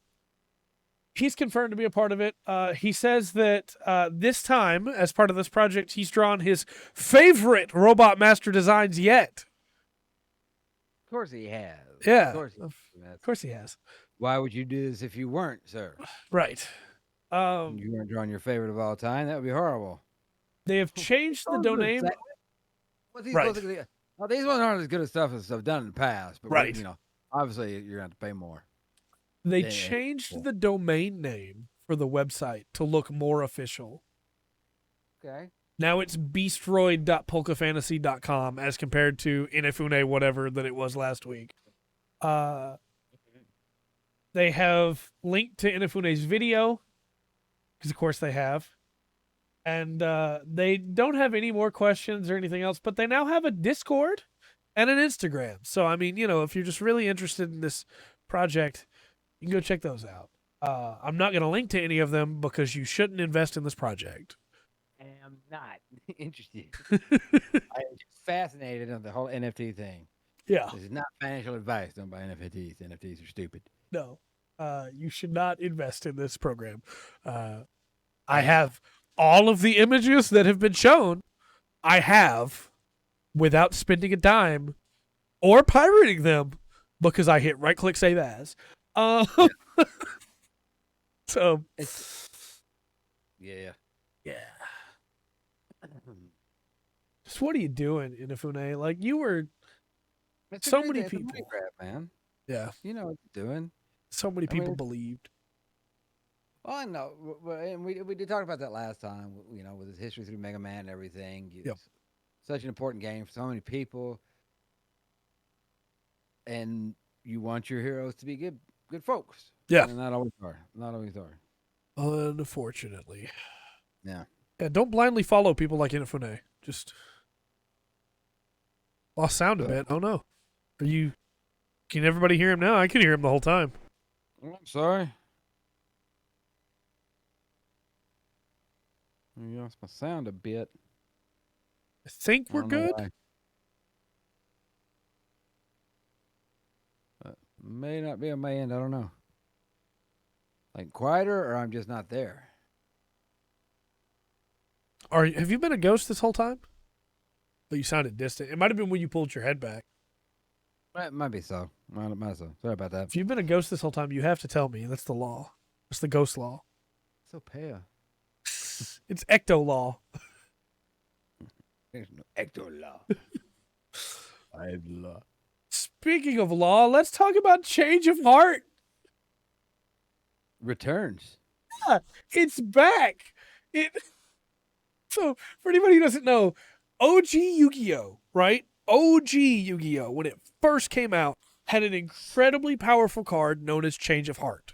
A: he's confirmed to be a part of it. He says that this time, as part of this project, he's drawn his favorite Robot Master designs yet.
B: Of course he has.
A: Yeah.
B: Of
A: course he has.
B: Why would you do this if you weren't, sir?
A: Right.
B: You weren't drawing your favorite of all time. That would be horrible.
A: They have changed the domain.
B: Right. Well, these ones aren't as good as stuff as I've done in the past. But
A: right.
B: Obviously you're going to have to pay more.
A: They changed the domain name for the website to look more official.
B: Okay.
A: Now it's beastroid.polkafantasy.com as compared to Inafune whatever that it was last week. They have linked to Inafune's video, because of course they have. And they don't have any more questions or anything else, but they now have a Discord and an Instagram. So, I mean, if you're just really interested in this project, you can go check those out. I'm not going to link to any of them because you shouldn't invest in this project.
B: I'm not interested. I'm just fascinated on the whole NFT thing.
A: Yeah.
B: This is not financial advice. Don't buy NFTs. NFTs are stupid.
A: No. You should not invest in this program. I have all of the images that have been shown. I have, without spending a dime or pirating them, because I hit right-click save as. So,
B: yeah.
A: Just what are you doing, Inafune? Like, you were so many people.
B: Crap, man.
A: Yeah.
B: You know what you're doing.
A: So many people believed.
B: Well, I know. And we did talk about that last time, with his history through Mega Man and everything.
A: Yep.
B: Such an important game for so many people. And you want your heroes to be good folks.
A: Yeah.
B: And not always are.
A: Unfortunately.
B: Yeah.
A: Yeah, don't blindly follow people like Inafune. Just lost sound a bit. Oh no. Can everybody hear him now? I can hear him the whole time.
B: Oh, I'm sorry. You lost my sound a bit.
A: I think
B: I
A: we're
B: don't know
A: good.
B: why. May not be on my end. I don't know. Like quieter, or I'm just not there.
A: Have you been a ghost this whole time? Oh, you sounded distant. It might have been when you pulled your head back.
B: It might be so. Might so. Sorry about that.
A: If you've been a ghost this whole time, you have to tell me. That's the law. It's the ghost law.
B: So pale.
A: It's ecto law.
B: There's no ecto law. I have law.
A: Speaking of law, let's talk about change of heart.
B: Returns.
A: Yeah, it's back. So for anybody who doesn't know, OG Yu-Gi-Oh, right? OG Yu-Gi-Oh, when it first came out, had an incredibly powerful card known as Change of Heart.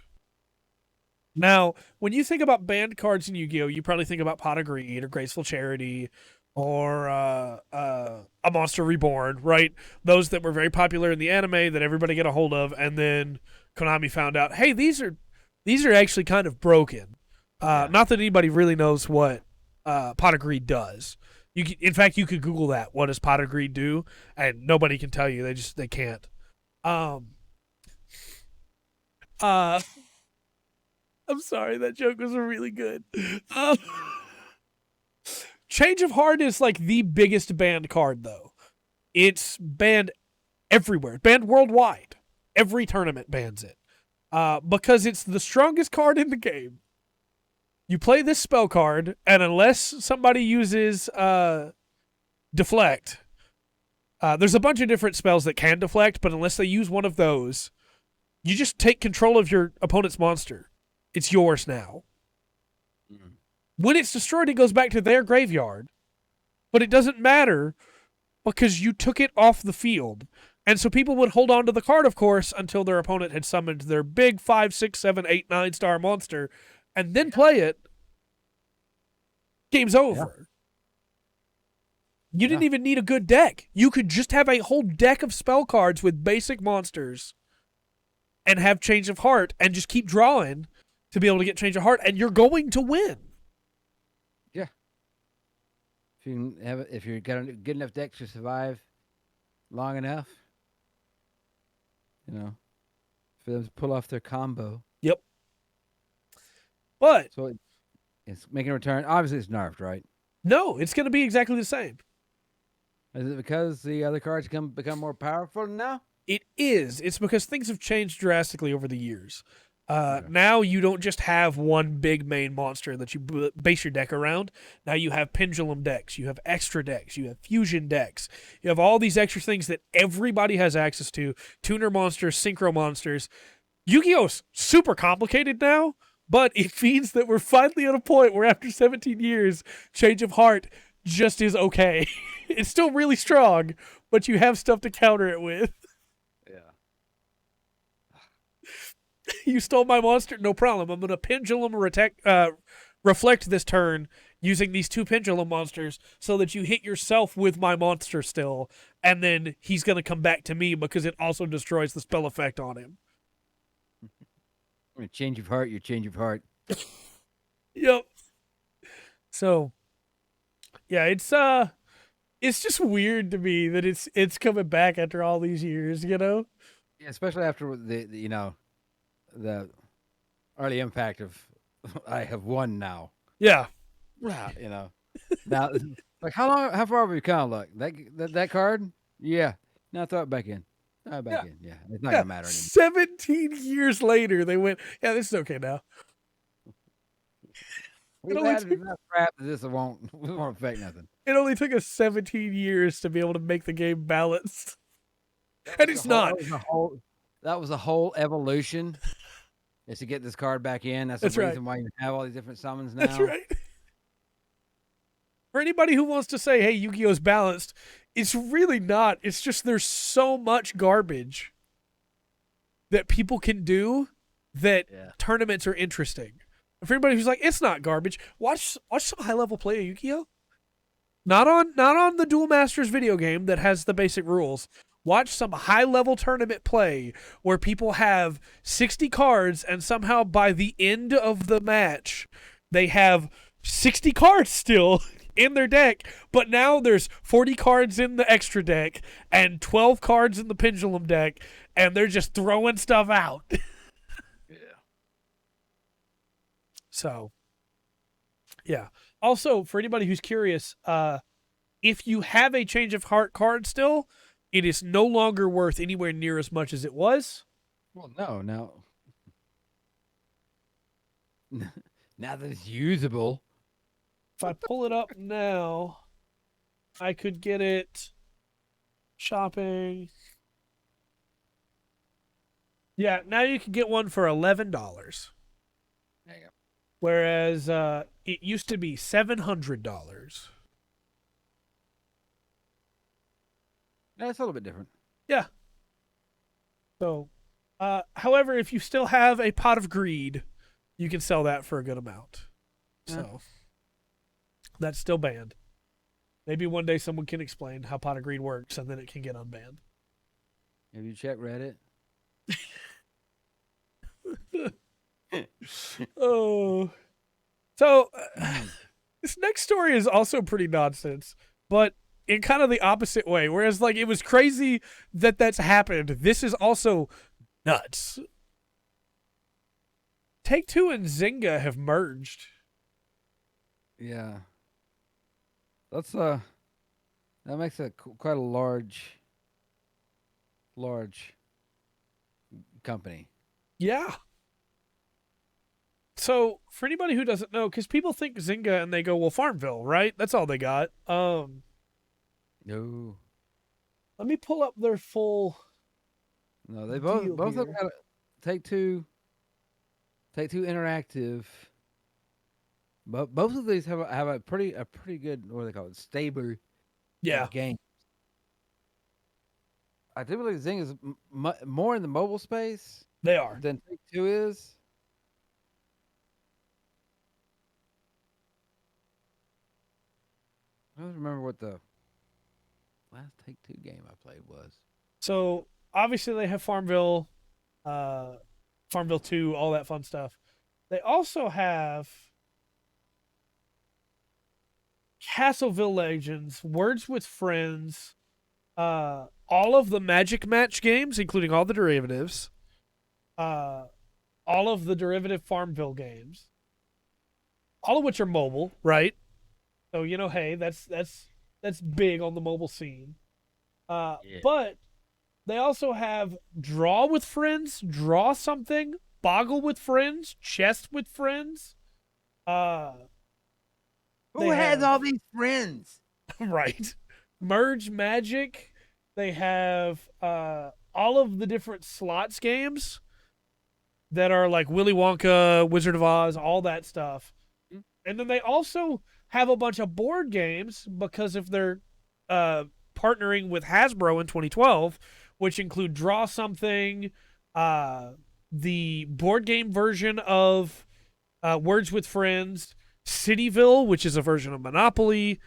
A: Now, when you think about banned cards in Yu-Gi-Oh, you probably think about Pot of Greed or Graceful Charity or A Monster Reborn, right? Those that were very popular in the anime that everybody got a hold of, and then Konami found out, hey, these are actually kind of broken. Not that anybody really knows what Pot of Greed does. In fact, you could Google that. What does Pot of Greed do? And nobody can tell you. They can't. I'm sorry, that joke was really good. Change of Heart is like the biggest banned card, though. It's banned everywhere, banned worldwide. Every tournament bans it because it's the strongest card in the game. You play this spell card, and unless somebody uses Deflect, there's a bunch of different spells that can deflect, but unless they use one of those, you just take control of your opponent's monster. It's yours now. Mm-hmm. When it's destroyed, it goes back to their graveyard. But it doesn't matter because you took it off the field. And so people would hold on to the card, of course, until their opponent had summoned their big 5, 6, 7, 8, 9-star monster and then play it. Game's over. Yeah. You didn't even need a good deck. You could just have a whole deck of spell cards with basic monsters and have Change of Heart and just keep drawing to be able to get Change of Heart, and you're going to win.
B: Yeah. If you got a good enough deck to survive long enough, for them to pull off their combo.
A: Yep. But
B: so it's making a return. Obviously, it's nerfed, right?
A: No, it's going to be exactly the same.
B: Is it because the other cards become more powerful now?
A: It is. It's because things have changed drastically over the years. Now you don't just have one big main monster that you base your deck around. Now you have pendulum decks, you have extra decks, you have fusion decks. You have all these extra things that everybody has access to. Tuner monsters, synchro monsters. Yu-Gi-Oh's super complicated now, but it means that we're finally at a point where after 17 years, Change of Heart just is okay. It's still really strong, but you have stuff to counter it with. You stole my monster? No problem. I'm going to pendulum reflect this turn using these 2 pendulum monsters so that you hit yourself with my monster still, and then he's going to come back to me because it also destroys the spell effect on him.
B: Change of Heart, your Change of Heart.
A: Yep. So, yeah, it's just weird to me that it's coming back after all these years,
B: Yeah, especially after the early impact of I have won now.
A: Yeah.
B: Now, like how far have we come? Look, that card? Yeah. Now throw it back in. Throw it back in. Yeah. It's not gonna matter anymore.
A: 17 years later, they went, yeah, this is okay now.
B: We've had enough crap that this won't affect nothing.
A: It only took us 17 years to be able to make the game balanced. And it's not.
B: That was a whole evolution. Is to get this card back in. That's the reason why you have all these different summons now.
A: That's right. For anybody who wants to say, hey, Yu-Gi-Oh's balanced, it's really not. It's just there's so much garbage that people can do that tournaments are interesting. And for anybody who's like, it's not garbage, watch some high-level play of Yu-Gi-Oh! Not on the Duel Masters video game that has the basic rules. Watch some high-level tournament play where people have 60 cards and somehow by the end of the match, they have 60 cards still in their deck, but now there's 40 cards in the extra deck and 12 cards in the pendulum deck, and they're just throwing stuff out.
B: Yeah.
A: So, yeah. Also, for anybody who's curious, if you have a Change of Heart card still, it is no longer worth anywhere near as much as it was.
B: Well, no, now that it's usable.
A: If I pull it up now, I could get it shopping. Yeah, now you can get one for $11.
B: There you go.
A: Whereas it used to be $700.
B: Yeah, it's a little bit different.
A: Yeah. So, however, if you still have a Pot of Greed, you can sell that for a good amount.
B: Yeah.
A: So, that's still banned. Maybe one day someone can explain how Pot of Greed works, and then it can get unbanned.
B: Have you checked Reddit?
A: Oh. So, this next story is also pretty nonsense, but in kind of the opposite way. Whereas, like, it was crazy that that's happened. This is also nuts. Take-Two and Zynga have merged.
B: Yeah. That's that makes it quite a large company.
A: Yeah. So, for anybody who doesn't know, because people think Zynga and they go, well, Farmville, right? That's all they got.
B: No.
A: Let me pull up their full.
B: No, they both
A: deal
B: have
A: here.
B: got Take-Two Interactive. But both of these have a pretty good, what do they call it, stable
A: Yeah.
B: game. I do believe Zynga is more in the mobile space
A: They are.
B: than Take-Two is. I don't remember what the last Take-Two game I played was.
A: So, obviously, they have Farmville, Farmville 2, all that fun stuff. They also have Castleville Legends, Words with Friends, all of the Magic Match games, including all the derivatives, all of the derivative Farmville games, all of which are mobile, right? So, you know, hey, that's big on the mobile scene.
B: Yeah.
A: But they also have Draw with Friends, Draw Something, Boggle with Friends, Chest with Friends.
B: Who has all these friends?
A: Right. Merge Magic. They have all of the different slots games that are like Willy Wonka, Wizard of Oz, all that stuff. And then they also have a bunch of board games because of their partnering with Hasbro in 2012, which include Draw Something, the board game version of Words with Friends, Cityville, which is a version of Monopoly.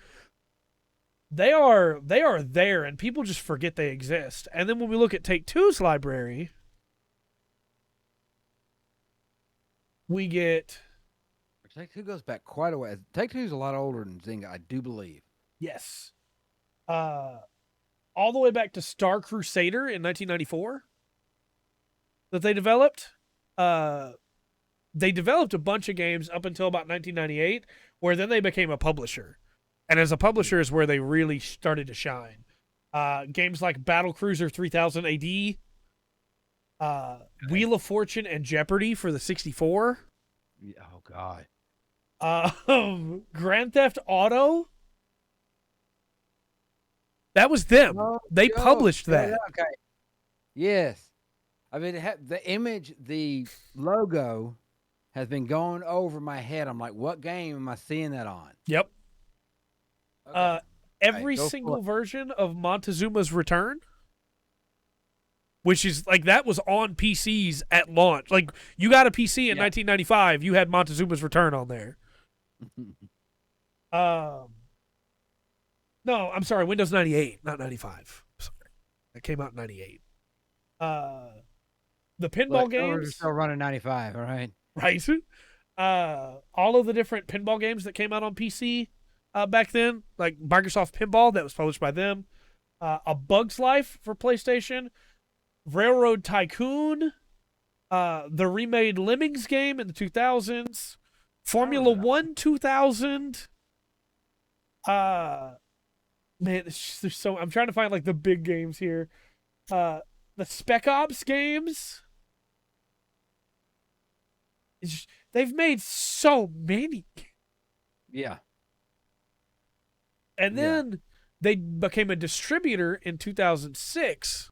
A: They are there, and people just forget they exist. And then when we look at Take-Two's library, we get...
B: Take-Two goes back quite a way. Take-Two's a lot older than Zynga, I do believe.
A: Yes. All the way back to Star Crusader in 1994 that they developed. They developed a bunch of games up until about 1998, where then they became a publisher. And as a publisher is where they really started to shine. Games like Battle Cruiser 3000 AD, Wheel of Fortune, and Jeopardy for the 64.
B: Yeah, oh, God.
A: Grand Theft Auto. That was them.
B: Oh,
A: they published that.
B: Yeah, okay. Yes. I mean, the image, the logo has been going over my head. I'm like, what game am I seeing that on?
A: Yep.
B: Okay.
A: Every single version of Montezuma's Return, which is like that was on PCs at launch. Like you got a PC in 1995, you had Montezuma's Return on there. No, I'm sorry, Windows 98, not 95. Sorry. that came out in 98. The pinball
B: Look, we're
A: games,
B: still running 95. All right.
A: right? All of the different pinball games that came out on PC back then, like Microsoft Pinball, that was published by them. A Bug's Life for PlayStation, Railroad Tycoon, the remade Lemmings game in the 2000s, Formula One 2000. Man, there's so I'm trying to find like the big games here. The Spec Ops games. They've made so many.
B: Yeah.
A: And then they became a distributor in 2006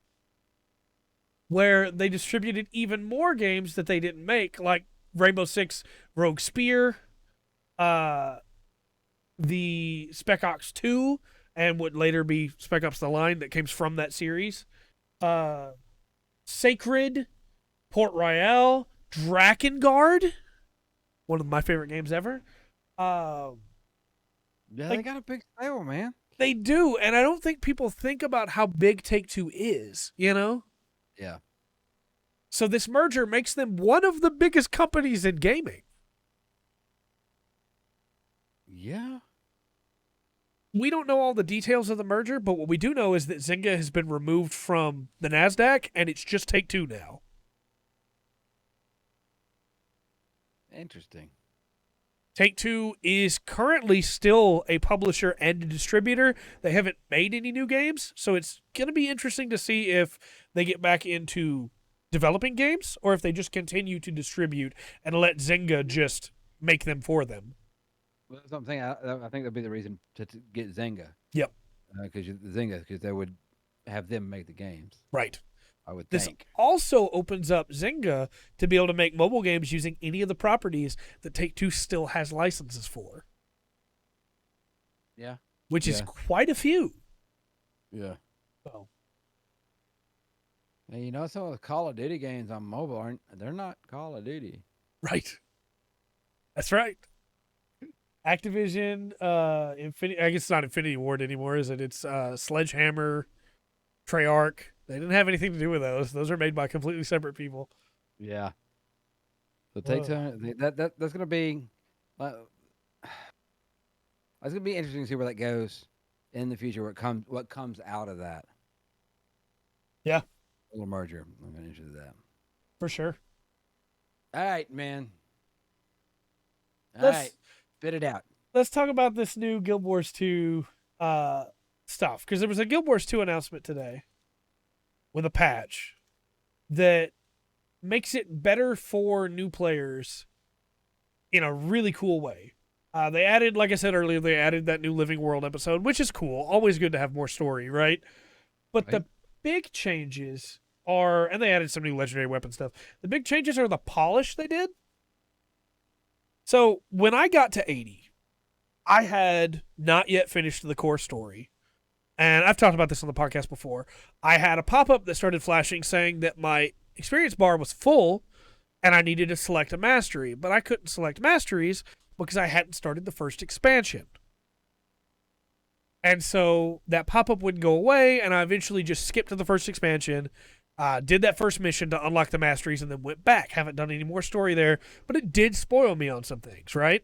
A: where they distributed even more games that they didn't make, like Rainbow Six Rogue Spear, the Spec Ops 2, and would later be Spec Ops The Line that came from that series. Sacred, Port Royale, Drakengard, one of my favorite games ever.
B: Yeah, they got a big sale, man.
A: They do, and I don't think people think about how big Take-Two is, you know?
B: Yeah.
A: So this merger makes them one of the biggest companies in gaming.
B: Yeah.
A: We don't know all the details of the merger, but what we do know is that Zynga has been removed from the NASDAQ, and it's just Take-Two now.
B: Interesting.
A: Take-Two is currently still a publisher and a distributor. They haven't made any new games, so it's going to be interesting to see if they get back into developing games or if they just continue to distribute and let Zynga just make them for them.
B: Well, that's what I'm saying. I think that'd be the reason to get Zynga.
A: Yep.
B: Because they would have them make the games.
A: Right.
B: I would
A: This
B: think.
A: also opens up Zynga to be able to make mobile games using any of the properties that Take-Two still has licenses for.
B: Yeah.
A: Which is quite a few.
B: Yeah.
A: So.
B: And you know, some of the Call of Duty games on mobile they're not Call of Duty.
A: Right. That's right. Activision, Infinity. I guess it's not Infinity Ward anymore, is it? It's Sledgehammer, Treyarch. They didn't have anything to do with those. Those are made by completely separate people.
B: Yeah. So that's gonna be. It's gonna be interesting to see where that goes in the future. What comes out of that?
A: Yeah.
B: A little merger. I'm interested in that.
A: For sure.
B: All right, man. All right. Spit it out.
A: Let's talk about this new Guild Wars 2 stuff, because there was a Guild Wars 2 announcement today with a patch that makes it better for new players in a really cool way. They added, like I said earlier, they added that new Living World episode, which is cool. Always good to have more story, right? But the big changes are, and they added some new legendary weapon stuff. The big changes are the polish they did. So when I got to 80, I had not yet finished the core story. And I've talked about this on the podcast before. I had a pop-up that started flashing saying that my experience bar was full and I needed to select a mastery. But I couldn't select masteries because I hadn't started the first expansion. And so that pop-up wouldn't go away, and I eventually just skipped to the first expansion, did that first mission to unlock the masteries, and then went back. Haven't done any more story there, but it did spoil me on some things, right?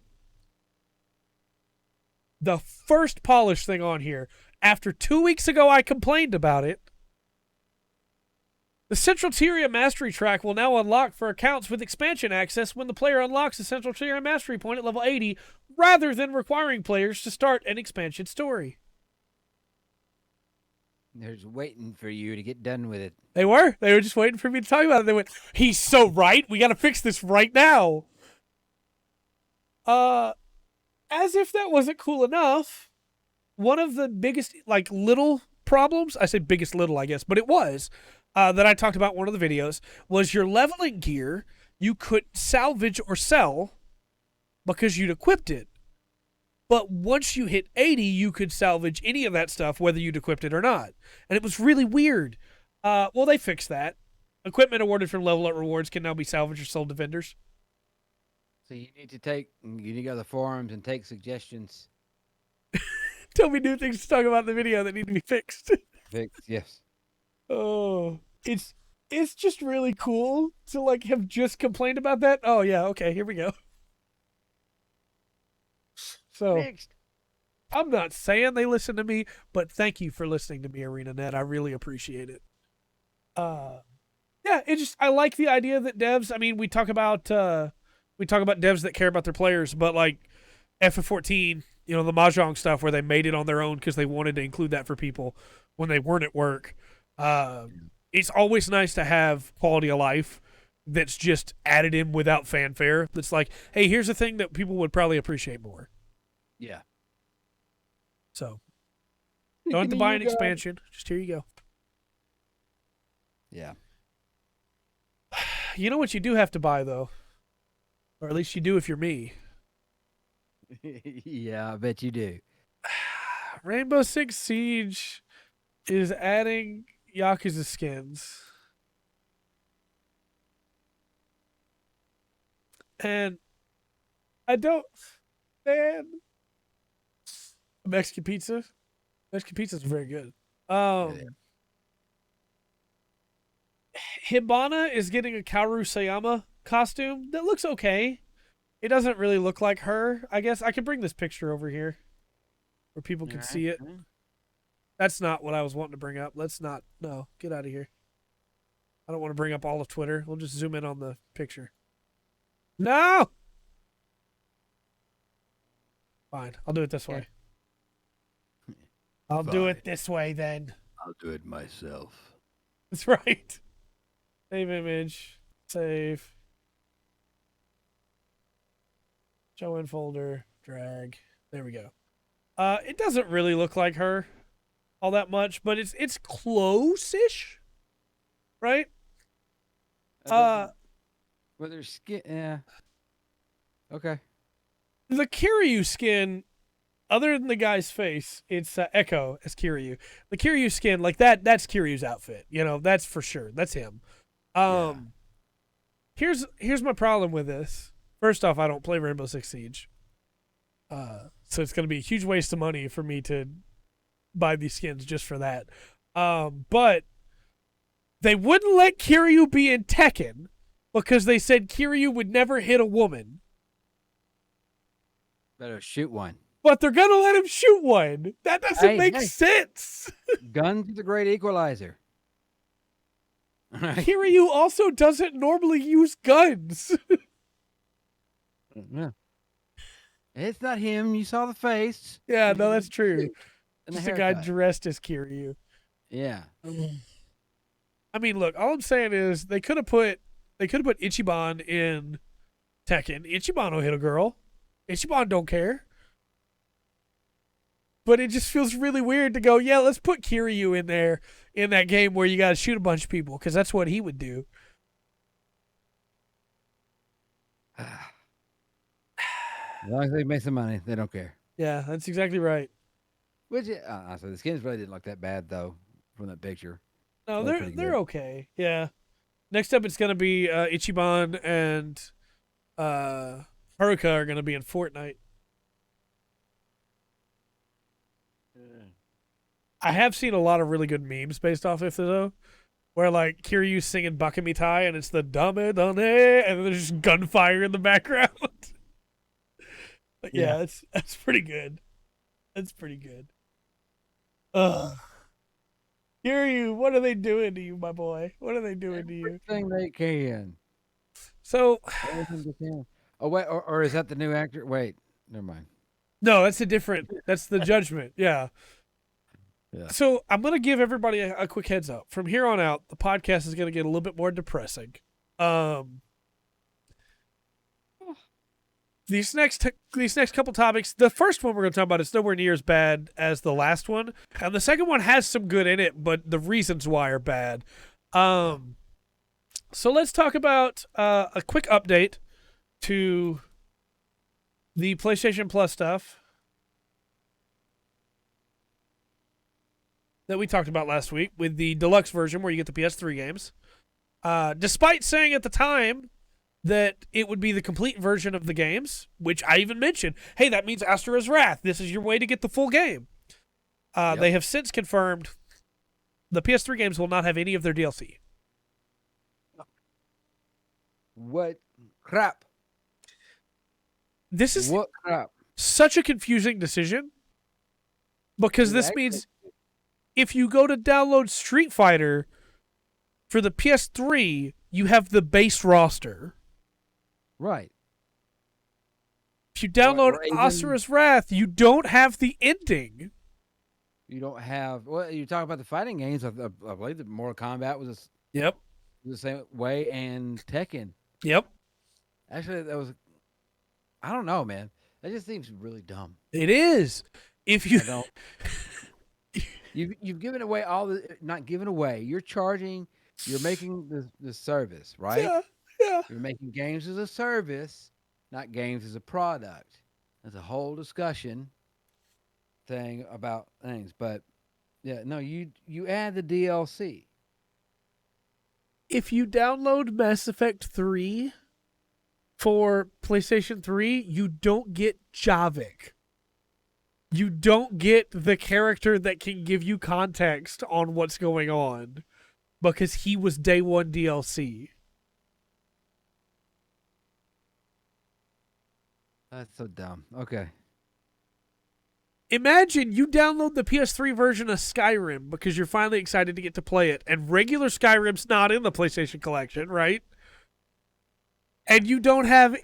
A: The first polish thing on here, after 2 weeks ago I complained about it, the Central Tyria Mastery track will now unlock for accounts with expansion access when the player unlocks the Central Tyria Mastery point at level 80, rather than requiring players to start an expansion story.
B: They're just waiting for you to get done with it.
A: They were just waiting for me to talk about it. They went, he's so right, we gotta fix this right now. As if that wasn't cool enough, one of the biggest, little problems, I say biggest little, I guess, but it was, that I talked about in one of the videos, was your leveling gear you couldn't salvage or sell because you'd equipped it. But once you hit 80, you could salvage any of that stuff, whether you'd equipped it or not. And it was really weird. Well, they fixed that. Equipment awarded from level up rewards can now be salvaged or sold to vendors.
B: So you need to go to the forums and take suggestions.
A: Tell me new things to talk about in the video that need to be fixed.
B: Yes.
A: Oh, it's just really cool to like have just complained about that. Oh yeah, okay, here we go. So
B: Next.
A: I'm not saying they listen to me, but thank you for listening to me, ArenaNet. I really appreciate it. Yeah, it just I like the idea that devs. I mean, we talk about devs that care about their players, but like FF14, you know, the mahjong stuff where they made it on their own because they wanted to include that for people when they weren't at work. It's always nice to have quality of life that's just added in without fanfare. That's like, hey, here's a thing that people would probably appreciate more.
B: Yeah.
A: So don't have to buy an expansion. Just here you go.
B: Yeah.
A: You know what you do have to buy though, or at least you do if you're me.
B: Yeah, I bet you do.
A: Rainbow Six Siege is adding Yakuza skins. And I don't, man. Mexican pizza. Mexican pizza is very good. Hibana is getting a Kaoru Sayama costume that looks okay. It doesn't really look like her. I guess I can bring this picture over here where people can see it. That's not what I was wanting to bring up. Let's not. No, get out of here. I don't want to bring up all of Twitter. We'll just zoom in on the picture. No! Fine. I'll do it this way. I'll do it this way then.
B: I'll do it myself.
A: That's right. Save image. Save. Show in folder. Drag. There we go. It doesn't really look like her all that much, but it's close-ish. Right?
B: Whether skin, yeah. Okay.
A: The Kiryu skin, other than the guy's face, it's Echo as Kiryu. The Kiryu skin, like that's Kiryu's outfit. You know, that's for sure. That's him. Here's my problem with this. First off, I don't play Rainbow Six Siege. So it's going to be a huge waste of money for me to buy these skins just for that. But they wouldn't let Kiryu be in Tekken because they said Kiryu would never hit a woman.
B: Better shoot one.
A: But they're going to let him shoot one. That doesn't make sense.
B: Guns is a great equalizer.
A: Kiryu also doesn't normally use guns.
B: Yeah. It's not him. You saw the face.
A: Yeah, no, that's true.
B: And
A: Just a guy dressed as Kiryu.
B: Yeah.
A: I mean, look, all I'm saying is they could have put Ichiban in Tekken. Ichiban will hit a girl. Ichiban don't care. But it just feels really weird to go, yeah, let's put Kiryu in there in that game where you got to shoot a bunch of people because that's what he would do.
B: As long as they make some money, they don't care.
A: Yeah, that's exactly right.
B: Which, so the skins really didn't look that bad though from that picture.
A: No, they're okay. Yeah. Next up, it's gonna be Ichiban and Haruka are gonna be in Fortnite. I have seen a lot of really good memes based off of it though, where like Kiryu's singing Bakamitai and it's the Dame Dane and then there's just gunfire in the background. But yeah, that's pretty good. That's pretty good. Ugh. Kiryu, what are they doing to you, my boy? What are they doing to you?
B: Everything they can.
A: So,
B: everything they can. Oh wait, or is that the new actor? Wait, never mind.
A: No, that's that's the Judgment. Yeah.
B: Yeah. So
A: I'm gonna give everybody a quick heads up. From here on out, the podcast is gonna get a little bit more depressing. These next couple topics, the first one we're going to talk about is nowhere near as bad as the last one, and the second one has some good in it, but the reasons why are bad. So let's talk about a quick update to the PlayStation Plus stuff that we talked about last week with the deluxe version where you get the PS3 games. Despite saying at the time that it would be the complete version of the games, which I even mentioned, hey, that means Asura's Wrath. This is your way to get the full game. They have since confirmed The PS3 games will not have any of their DLC.
B: What crap?
A: This is
B: What crap?
A: such a confusing decision because this means if you go to download Street Fighter for the PS3, you have the base roster.
B: Right.
A: If you download
B: or even-
A: Asura's Wrath, you don't have the ending.
B: You don't have. Well, you talk about the fighting games. I believe that Mortal Kombat was
A: Yep.
B: the same way, and Tekken.
A: Yep.
B: Actually, that was. I don't know, man. That just seems really dumb.
A: It is. If you
B: I don't. You've given away all the. Not given away. You're charging. You're making the service, right?
A: Yeah.
B: You're making games as a service, not games as a product. That's a whole discussion thing about things. But yeah, no, you add the DLC.
A: If you download Mass Effect 3 for PlayStation 3, you don't get Javik. You don't get the character that can give you context on what's going on because he was day one DLC.
B: That's so dumb. Okay.
A: Imagine you download the PS3 version of Skyrim because you're finally excited to get to play it, and regular Skyrim's not in the PlayStation Collection, right? And you don't have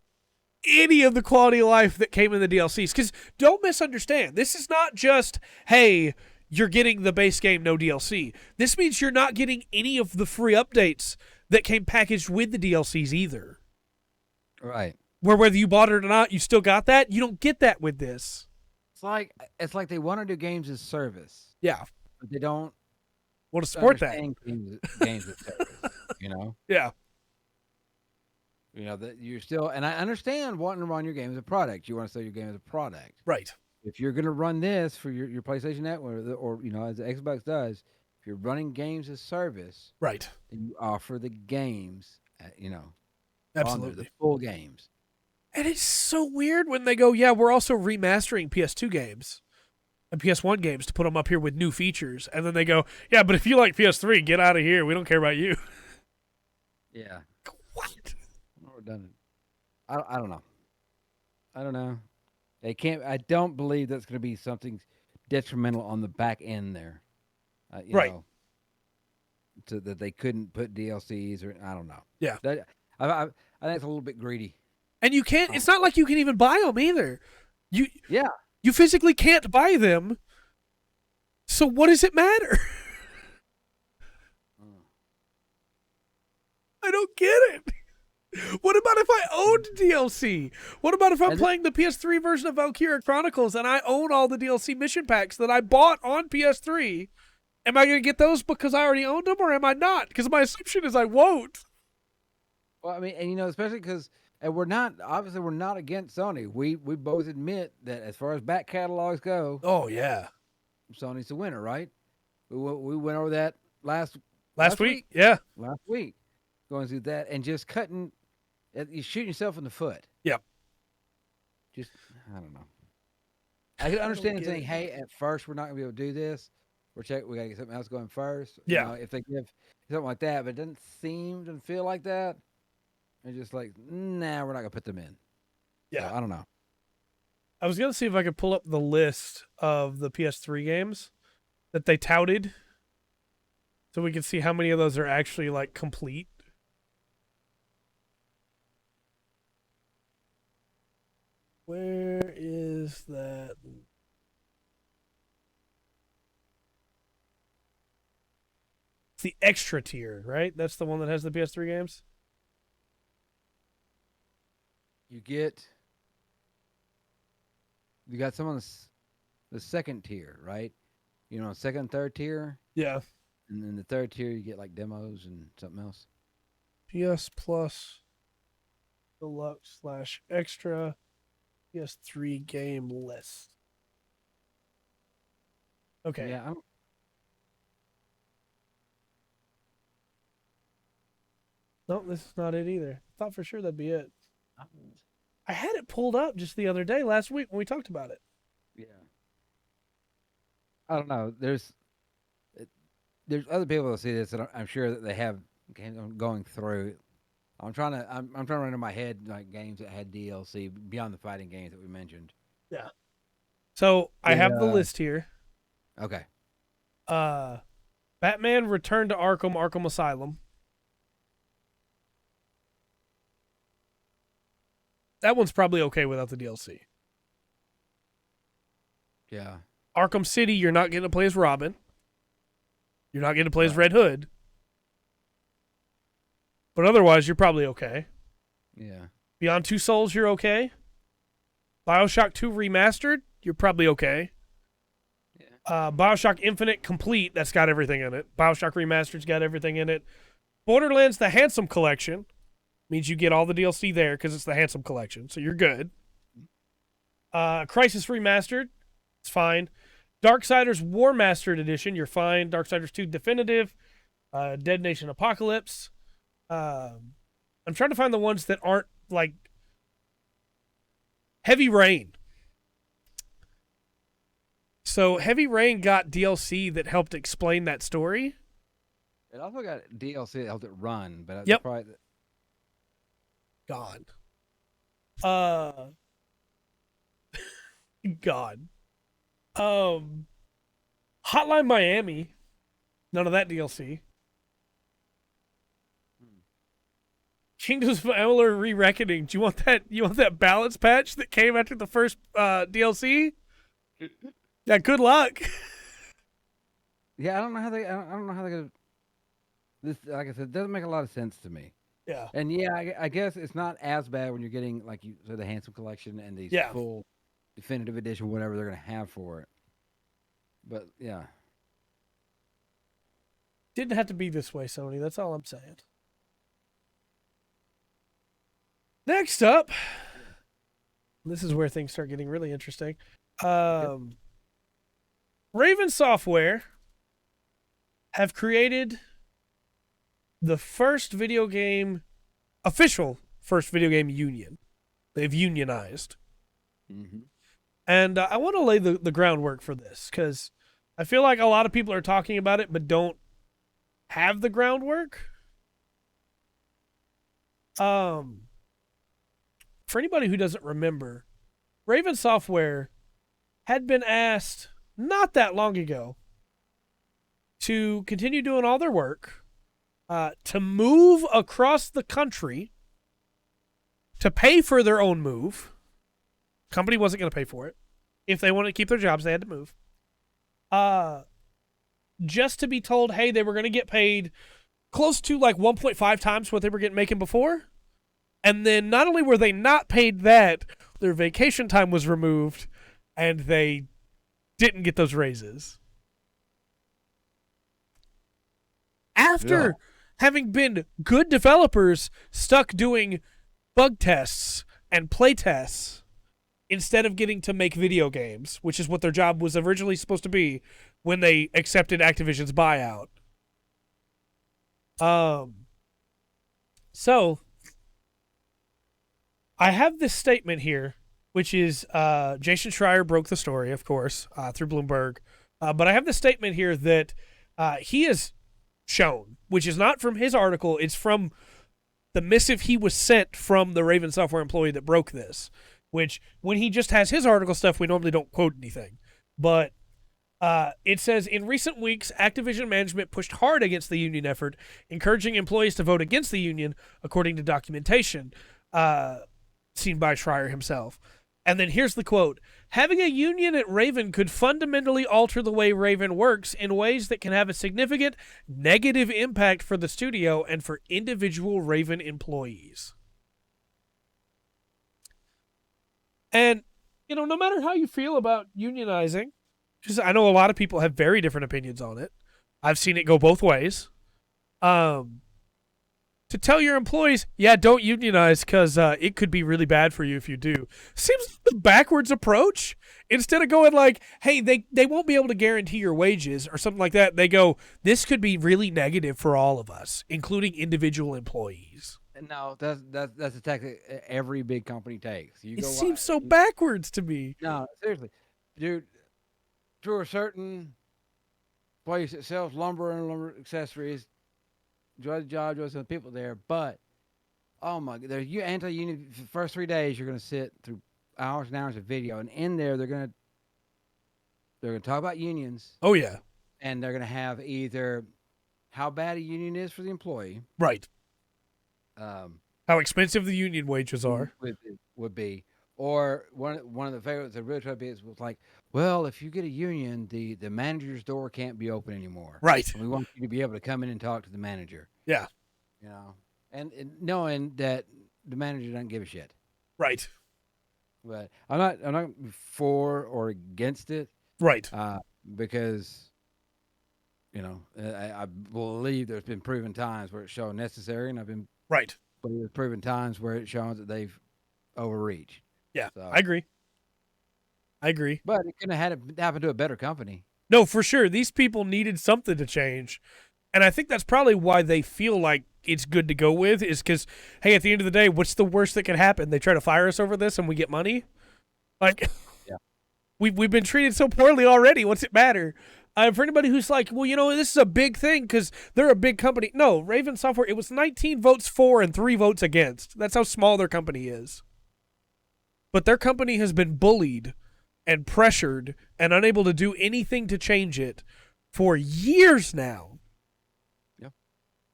A: any of the quality of life that came in the DLCs. Because don't misunderstand, this is not just, hey, you're getting the base game, no DLC. This means you're not getting any of the free updates that came packaged with the DLCs either.
B: Right.
A: Where whether you bought it or not, you still got that. You don't get that with this.
B: It's like they want to do games as service,
A: Yeah.
B: but they don't
A: Want to support that.
B: understand games as service. You know.
A: Yeah.
B: You know that you're still, and I understand wanting to run your game as a product. You want to sell your game as a product.
A: Right.
B: If you're going to run this for your PlayStation Network, or you know, as the Xbox does, if you're running games as service,
A: Right.
B: then you offer the games, you know,
A: Absolutely.
B: the full games.
A: And it's so weird when they go, yeah, we're also remastering PS2 games and PS1 games to put them up here with new features. And then they go, yeah, but if you like PS3, get out of here. We don't care about you.
B: Yeah.
A: What?
B: We're done. I don't know. I don't know. They can't. I don't believe that's going to be something detrimental on the back end there. You
A: Right.
B: know, so that they couldn't put DLCs or I don't know.
A: Yeah.
B: I think it's a little bit greedy.
A: And you can't, it's not like you can even buy them either.
B: Yeah.
A: You physically can't buy them. So what does it matter? I don't get it. What about if I owned DLC? What about if I'm playing the PS3 version of Valkyria Chronicles and I own all the DLC mission packs that I bought on PS3? Am I going to get those because I already owned them, or am I not? Because my assumption is I won't.
B: Well, I mean, and you know, especially because we're not against Sony. We both admit that as far as back catalogs go,
A: Oh yeah,
B: Sony's the winner, right? We went over that last
A: week. Yeah,
B: last week, going through that and just cutting. You're shooting yourself in the foot.
A: Yep.
B: Just I don't know. I can understand them saying, "Hey, at first we're not gonna be able to do this. We gotta get something else going first."
A: Yeah.
B: You know, if they give something like that, but it doesn't feel like that. They're just like, nah, we're not gonna put them in.
A: Yeah.
B: So, I don't know.
A: I was gonna see if I could pull up the list of the PS3 games that they touted, so we can see how many of those are actually like complete. Where is that? It's the extra tier, right? That's the one that has the PS3 games.
B: You got some on the second tier, right? You know, second and third tier,
A: Yeah.
B: and then the third tier you get like demos and something else.
A: PS Plus Deluxe / Extra PS3 game list. Okay.
B: Yeah,
A: No, this is not it either. Thought for sure that'd be it. I had it pulled up just the other day, last week when we talked about it.
B: yeah. I don't know. there's other people that see this, and I'm sure that they have going through. I'm trying to run in my head like games that had DLC beyond the fighting games that we mentioned.
A: Yeah. So I have the list here.
B: Okay.
A: Batman Return to Arkham Asylum. That one's probably okay without the DLC.
B: Yeah.
A: Arkham City, you're not getting to play as Robin. You're not getting to play as Red Hood. But otherwise, you're probably okay.
B: Yeah.
A: Beyond Two Souls, you're okay. BioShock 2 Remastered, you're probably okay. Yeah. BioShock Infinite Complete, that's got everything in it. BioShock Remastered's got everything in it. Borderlands The Handsome Collection means you get all the DLC there because it's the Handsome Collection, so you're good. Crisis Remastered, it's fine. Darksiders War Mastered Edition, you're fine. Darksiders 2 Definitive, Dead Nation Apocalypse. I'm trying to find the ones that aren't like Heavy Rain. So Heavy Rain got DLC that helped explain that story.
B: It also got DLC that helped it run, but
A: yep.
B: Probably
A: gone. Gone. Hotline Miami. None of that DLC. Kingdoms of Amalur Re-Reckoning. Do you want that? You want that balance patch that came after the first DLC? Yeah. Good luck.
B: Yeah, I don't know how they. I don't know how they could. This, like I said, doesn't make a lot of sense to me.
A: Yeah.
B: And yeah, I guess it's not as bad when you're getting like you said the Handsome Collection and these full definitive edition, whatever they're gonna have for it. But yeah,
A: didn't have to be this way, Sony. That's all I'm saying. Next up, this is where things start getting really interesting. Raven Software have created the first official first video game union. They've unionized.
B: Mm-hmm.
A: And I want to lay the groundwork for this because I feel like a lot of people are talking about it but don't have the groundwork. For anybody who doesn't remember, Raven Software had been asked not that long ago to continue doing all their work, to move across the country, to pay for their own move. Company wasn't going to pay for it. If they wanted to keep their jobs, they had to move. Just to be told, hey, they were going to get paid close to like 1.5 times what they were making before. And then not only were they not paid that, their vacation time was removed, and they didn't get those raises. After having been good developers stuck doing bug tests and play tests instead of getting to make video games, which is what their job was originally supposed to be when they accepted Activision's buyout. So I have this statement here, which is Jason Schreier broke the story, of course, through Bloomberg. But I have this statement here that he has shown, which is not from his article. It's from the missive he was sent from the Raven Software employee that broke this, which when he just has his article stuff, we normally don't quote anything. But it says, in recent weeks, Activision management pushed hard against the union effort, encouraging employees to vote against the union, according to documentation seen by Schreier himself. And then here's the quote. Having a union at Raven could fundamentally alter the way Raven works in ways that can have a significant negative impact for the studio and for individual Raven employees. And, no matter how you feel about unionizing, because I know a lot of people have very different opinions on it. I've seen it go both ways. To tell your employees, yeah, don't unionize because it could be really bad for you if you do. Seems like the backwards approach. Instead of going like, hey, they won't be able to guarantee your wages or something like that, they go, this could be really negative for all of us, including individual employees.
B: No, that's a tactic every big company takes.
A: It seems so backwards to me.
B: No, seriously. Dude, to a certain place that sells lumber and lumber accessories. Enjoy the job, enjoy some people there, but oh my god, you anti-union for the first 3 days. You're gonna sit through hours and hours of video, and in there they're gonna talk about unions,
A: Oh yeah.
B: and they're gonna have either how bad a union is for the employee,
A: Right.
B: um,
A: How expensive the union wages are.
B: would be, or one of the favorites that really tried to be was like, well, if you get a union, the manager's door can't be open anymore,
A: Right.
B: and we want you to be able to come in and talk to the manager,
A: Yeah.
B: you know, and knowing that the manager doesn't give a shit.
A: Right.
B: But I'm not for or against it,
A: Right.
B: because I believe there's been proven times where it's shown necessary, and
A: Right.
B: there's proven times where it shows that they've overreached.
A: Yeah.
B: So,
A: I agree.
B: but it couldn't have had it happen to a better company.
A: No, for sure. These people needed something to change. And I think that's probably why they feel like it's good to go with, is because, hey, at the end of the day, what's the worst that could happen? They try to fire us over this and we get money? Like,
B: Yeah.
A: we've been treated so poorly already. What's it matter? For anybody who's like, well, this is a big thing because they're a big company. No, Raven Software, it was 19 votes for and 3 votes against. That's how small their company is. But their company has been bullied and pressured and unable to do anything to change it for years now.
B: Yep.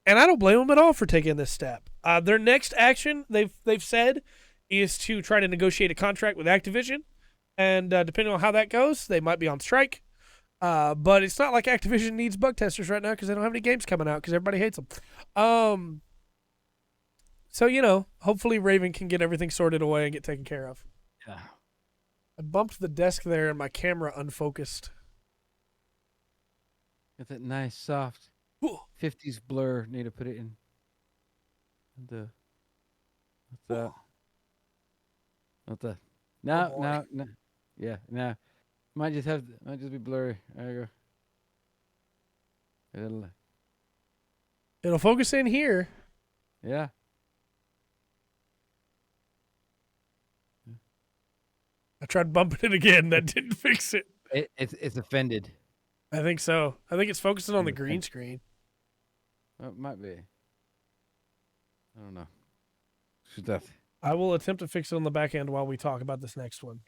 A: And I don't blame them at all for taking this step. Their next action, they've said, is to try to negotiate a contract with Activision. And depending on how that goes, they might be on strike. But it's not like Activision needs bug testers right now because they don't have any games coming out because everybody hates them. So, hopefully Raven can get everything sorted away and get taken care of.
B: Yeah.
A: I bumped the desk there and my camera unfocused.
B: Got that nice soft
A: Ooh.
B: 50s blur. Need to put it in the what's that? What the? No,
A: boy.
B: no. Yeah, no. Might just be blurry. There you go.
A: It'll focus in here.
B: Yeah.
A: I tried bumping it again. That didn't fix it.
B: It's offended.
A: I think so. I think it's focusing on the green screen.
B: Well, it might be. I don't know. Should that?
A: I will attempt to fix it on the back end while we talk about this next one.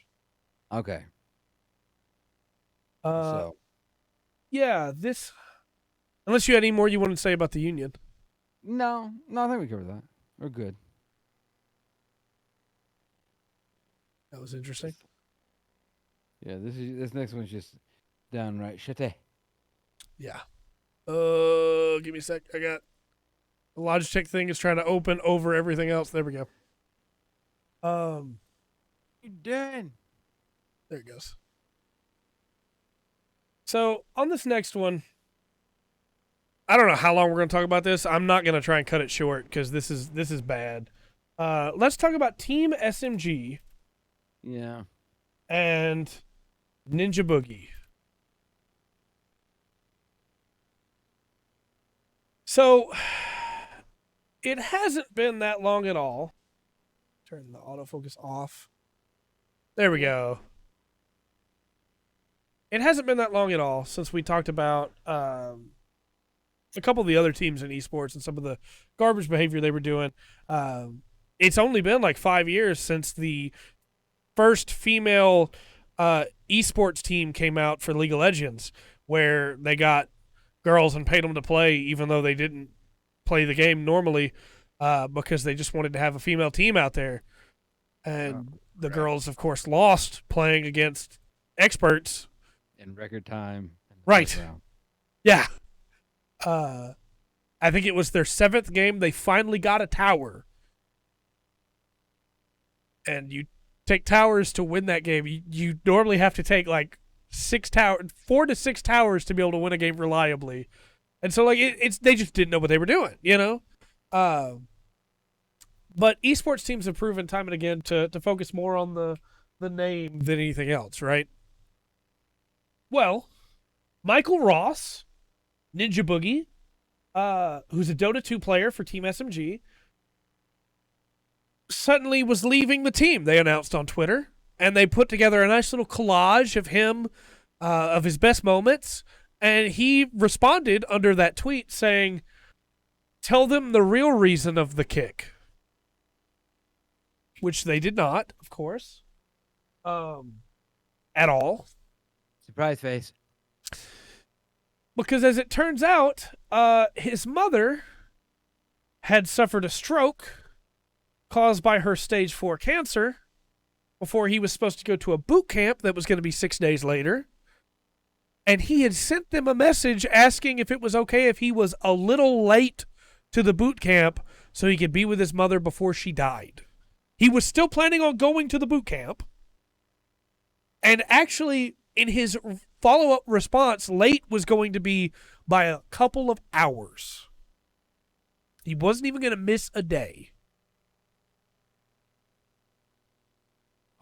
B: Okay.
A: So. Yeah, this... Unless you had any more you wanted to say about the union.
B: No, I think we covered that. We're good.
A: That was interesting.
B: Yeah, this next one's just downright shitty.
A: Yeah. Give me a sec. I got the Logitech thing is trying to open over everything else. There we go.
B: You done?
A: There it goes. So on this next one, I don't know how long we're going to talk about this. I'm not going to try and cut it short because this is bad. Let's talk about Team SMG.
B: Yeah.
A: And Ninja Boogie. So, it hasn't been that long at all. Turn the autofocus off. There we go. It hasn't been that long at all since we talked about a couple of the other teams in esports and some of the garbage behavior they were doing. It's only been like 5 years since the first female esports team came out for League of Legends, where they got girls and paid them to play even though they didn't play the game normally because they just wanted to have a female team out there. And the girls, of course, lost playing against experts.
B: In record time.
A: Right. Yeah. I think it was their 7th game. They finally got a tower. And you take towers to win that game. You normally have to take like 4 to 6 towers to be able to win a game reliably. And so like it's they just didn't know what they were doing, you know? But esports teams have proven time and again to focus more on the name than anything else, right? Well, Michael Ross, Ninja Boogie, who's a Dota 2 player for Team SMG, suddenly was leaving the team, they announced on Twitter. And they put together a nice little collage of him, of his best moments, And he responded under that tweet saying, "Tell them the real reason of the kick," which they did not, of course, at all.
B: Surprise face.
A: Because as it turns out, his mother had suffered a stroke caused by her stage 4 cancer before he was supposed to go to a boot camp that was going to be 6 days later. And he had sent them a message asking if it was okay if he was a little late to the boot camp so he could be with his mother before she died. He was still planning on going to the boot camp. And actually, in his follow-up response, late was going to be by a couple of hours. He wasn't even going to miss a day.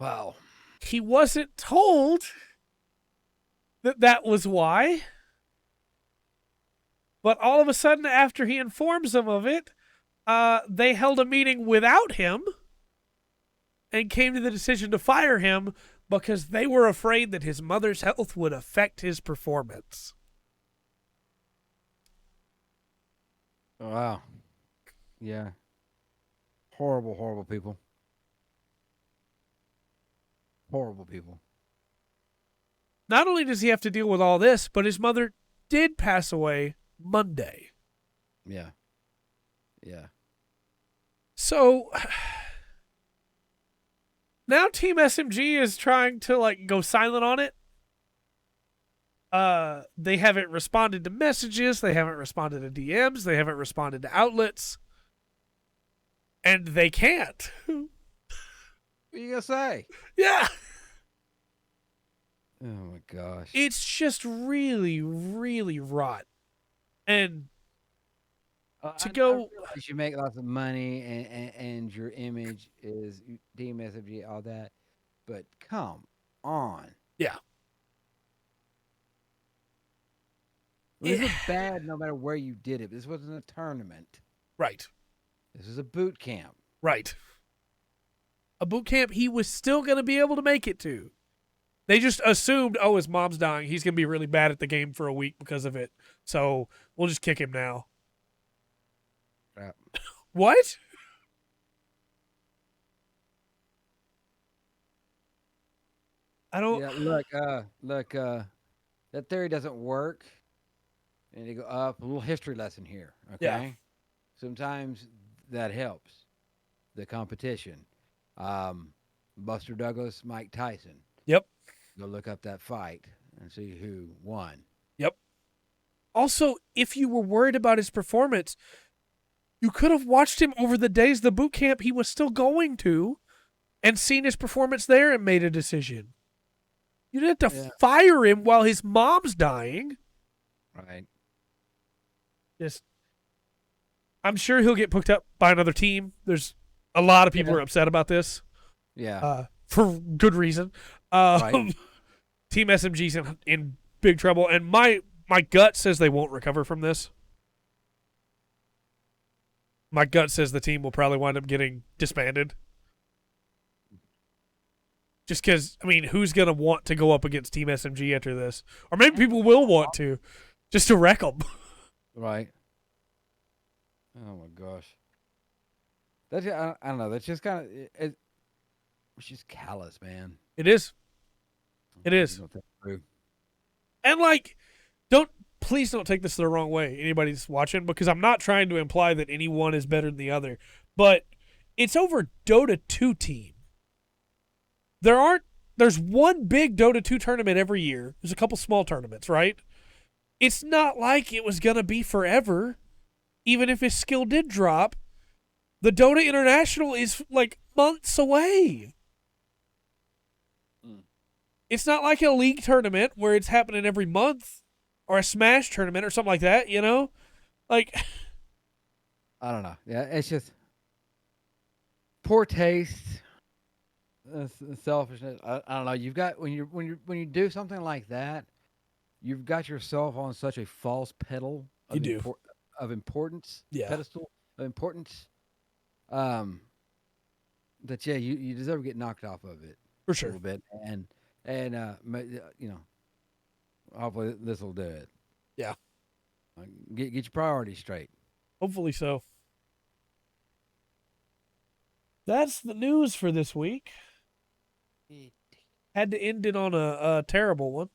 B: Wow.
A: He wasn't told that was why. But all of a sudden, after he informs them of it, they held a meeting without him and came to the decision to fire him because they were afraid that his mother's health would affect his performance.
B: Wow. Yeah. Horrible, horrible people. Horrible people.
A: Not only does he have to deal with all this, but his mother did pass away Monday.
B: Yeah. Yeah.
A: So now Team SMG is trying to go silent on it. They haven't responded to messages, they haven't responded to DMs, they haven't responded to outlets. And they can't.
B: What are you gonna say?
A: Yeah.
B: Oh my gosh.
A: It's just really, really rot. And to go,
B: I realize you make lots of money and your image is Team SMG, all that, but come on.
A: yeah.
B: This is bad no matter where you did it. This wasn't a tournament.
A: Right.
B: This is a boot camp.
A: Right. A boot camp he was still going to be able to make it to. They just assumed, oh, his mom's dying. He's going to be really bad at the game for a week because of it. So we'll just kick him now.
B: Crap.
A: What? I don't.
B: Yeah, look, that theory doesn't work. And you go up, a little history lesson here, okay?
A: Yeah.
B: Sometimes that helps. The competition. Buster Douglas, Mike Tyson.
A: Yep.
B: Go look up that fight and see who won.
A: Yep. Also, if you were worried about his performance, you could have watched him over the days the boot camp he was still going to and seen his performance there and made a decision. You didn't have to fire him while his mom's dying.
B: Right.
A: I'm sure he'll get picked up by another team. There's a lot of people who are upset about this.
B: Yeah.
A: For good reason.
B: Right.
A: Team SMG's in big trouble, and my gut says they won't recover from this. My gut says the team will probably wind up getting disbanded. Just because, who's going to want to go up against Team SMG after this? Or maybe people will want to, just to wreck them.
B: Right. Oh my gosh. That's I don't know. That's just kind of it's just callous, man.
A: It is. It is. And please don't take this the wrong way, anybody's watching, because I'm not trying to imply that any one is better than the other, but it's over Dota 2 team. There's one big Dota 2 tournament every year. There's a couple small tournaments, right? It's not like it was going to be forever. Even if his skill did drop, the Dota International is months away. It's not like a league tournament where it's happening every month or a Smash tournament or something like that, you know? I
B: don't know. Yeah, it's just poor taste, selfishness. I don't know. You've got when you do something like that, you've got yourself on such a false pedal of importance, pedestal of importance, that you deserve to get knocked off of it
A: for sure
B: a little bit, and hopefully this will do it.
A: Yeah.
B: Get your priorities straight.
A: Hopefully so. That's the news for this week. Had to end it on a terrible one.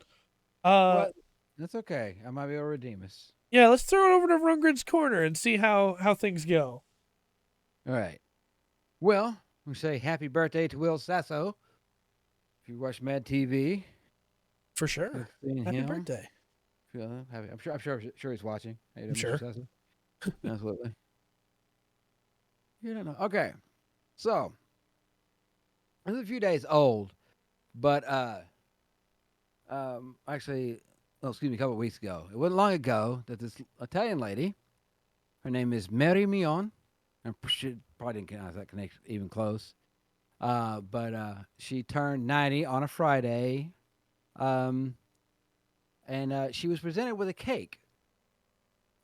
B: What? That's okay. I might be able to redeem us.
A: Yeah, let's throw it over to Rungren's Corner and see how things go.
B: All right. Well, we say happy birthday to Will Sasso. If you watch Mad TV,
A: For sure. Happy birthday.
B: I'm sure he's watching. Hey,
A: I'm sure.
B: Sasso. Absolutely. You don't know. Okay. So, it's a few days old, but actually, excuse me, a couple of weeks ago. It wasn't long ago that this Italian lady, her name is Mary Mion, and she probably didn't connect that connection even close. But she turned 90 on a Friday, and she was presented with a cake.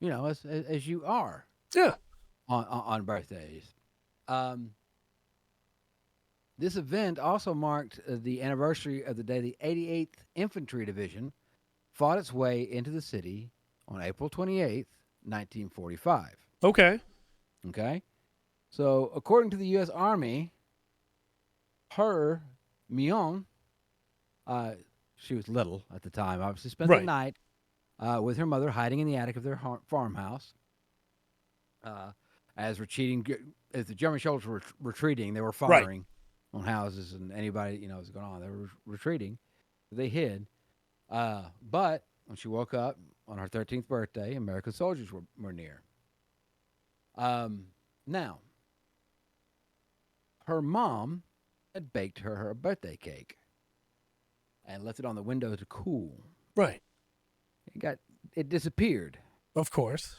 B: You know, as you are.
A: Yeah.
B: On birthdays. This event also marked the anniversary of the day the 88th Infantry Division fought its way into the city on April 28th, 1945.
A: Okay.
B: Okay? So, according to the U.S. Army, her, Mion, she was little at the time, obviously spent the night with her mother hiding in the attic of their farmhouse. As the German soldiers were retreating, they were firing on houses and anybody, was going on. They were retreating. They hid. But when she woke up on her 13th birthday, American soldiers were near. Now, her mom had baked her a birthday cake and left it on the window to cool.
A: Right.
B: It disappeared.
A: Of course.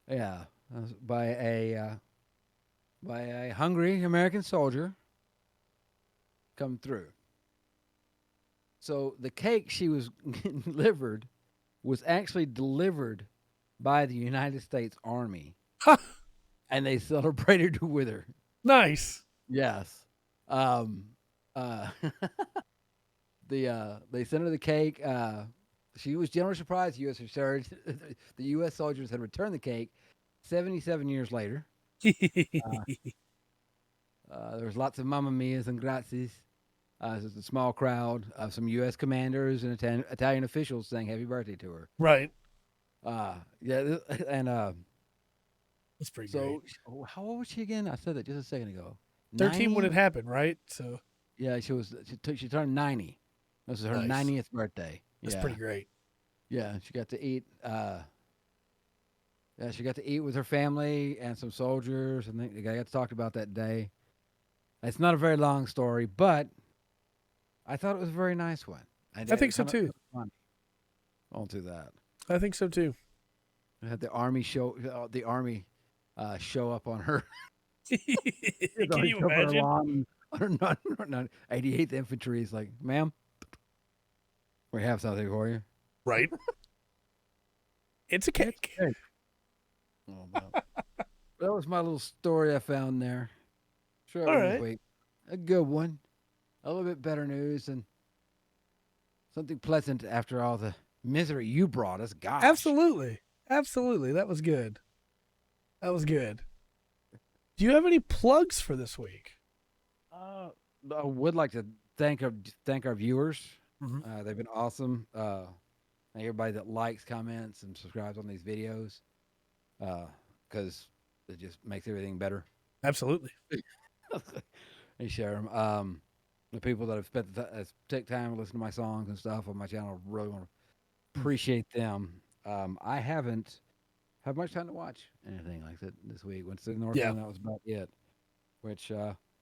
B: Yeah, by a hungry American soldier come through. So the cake she was delivered was actually delivered by the United States Army. And they celebrated with her.
A: Nice.
B: Yes. They sent her the cake. She was generally surprised. The U.S. soldiers had returned the cake 77 years later. There was lots of Mamma Mia's and Grazies. There's a small crowd of some U.S. commanders and Italian officials saying happy birthday to her.
A: Right.
B: Yeah, and
A: that's pretty great.
B: So, how old was she again? I said that just a second ago.
A: 13 when it happened, right? So.
B: Yeah, she turned 90. This is her 90th birthday.
A: That's pretty great.
B: Yeah, she got to eat. She got to eat with her family and some soldiers, and they got to talk about that day. It's not a very long story, but I thought it was a very nice one.
A: I think so too.
B: I'll do that.
A: I think so too.
B: I had the army show up on her.
A: Can you imagine?
B: 88th Infantry is like, ma'am, we have something for you.
A: Right. It's a cake.
B: Oh, that was my little story I found there. Sure.
A: All right.
B: Week. A good one. A little bit better news and something pleasant after all the misery you brought us. Gosh.
A: Absolutely. That was good. Do you have any plugs for this week?
B: I would like to thank our viewers.
A: Mm-hmm.
B: They've been awesome. Everybody that likes, comments, and subscribes on these videos, because it just makes everything better.
A: Absolutely.
B: They share them. The people that have take time to listen to my songs and stuff on my channel, really want to appreciate them. I haven't had much time to watch anything like that this week. Went to the Northmen, that was about it. Which,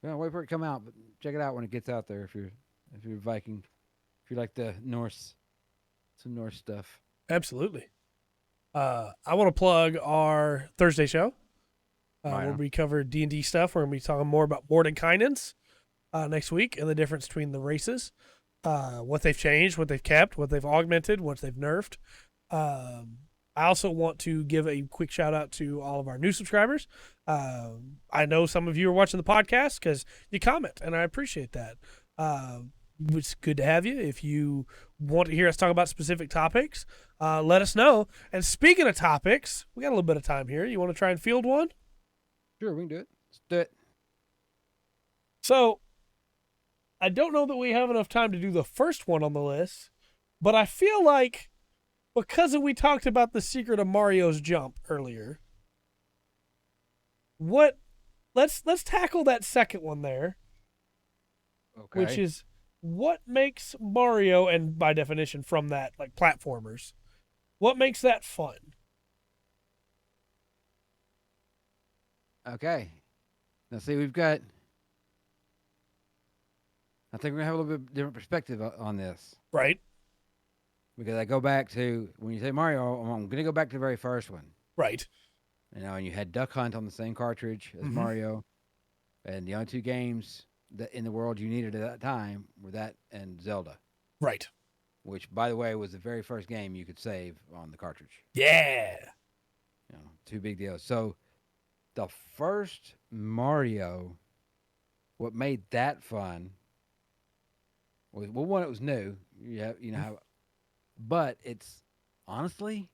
B: wait for it to come out, but check it out when it gets out there. If you're Viking, if you like the some Norse stuff.
A: Absolutely. I want to plug our Thursday show. Where we cover D&D stuff. We're going to be talking more about Mordenkainen's next week and the difference between the races, what they've changed, what they've kept, what they've augmented, what they've nerfed. I also want to give a quick shout out to all of our new subscribers. I know some of you are watching the podcast because you comment, and I appreciate that. It's good to have you. If you want to hear us talk about specific topics, let us know. And speaking of topics, we got a little bit of time here. You want to try and field one?
B: Sure, we can do it. Let's do it.
A: So, I don't know that we have enough time to do the first one on the list, but I feel like because we talked about the secret of Mario's jump earlier, let's tackle that second one there,
B: Okay.
A: which is what makes Mario, and by definition from that, like platformers, what makes that fun?
B: Okay. Now, see, we've got. I think we're gonna have a little bit different perspective on this
A: Right?
B: because I go back to when you say Mario, I'm gonna go back to the very first one.
A: Right.
B: And you had Duck Hunt on the same cartridge as
A: Mhm.
B: Mario, and the only two games that in the world you needed at that time were that and Zelda,
A: Right.
B: which, by the way, was the very first game you could save on the cartridge.
A: Yeah.
B: Two big deals. So the first Mario, what made that fun was, well, one, it was new. How, but it's honestly,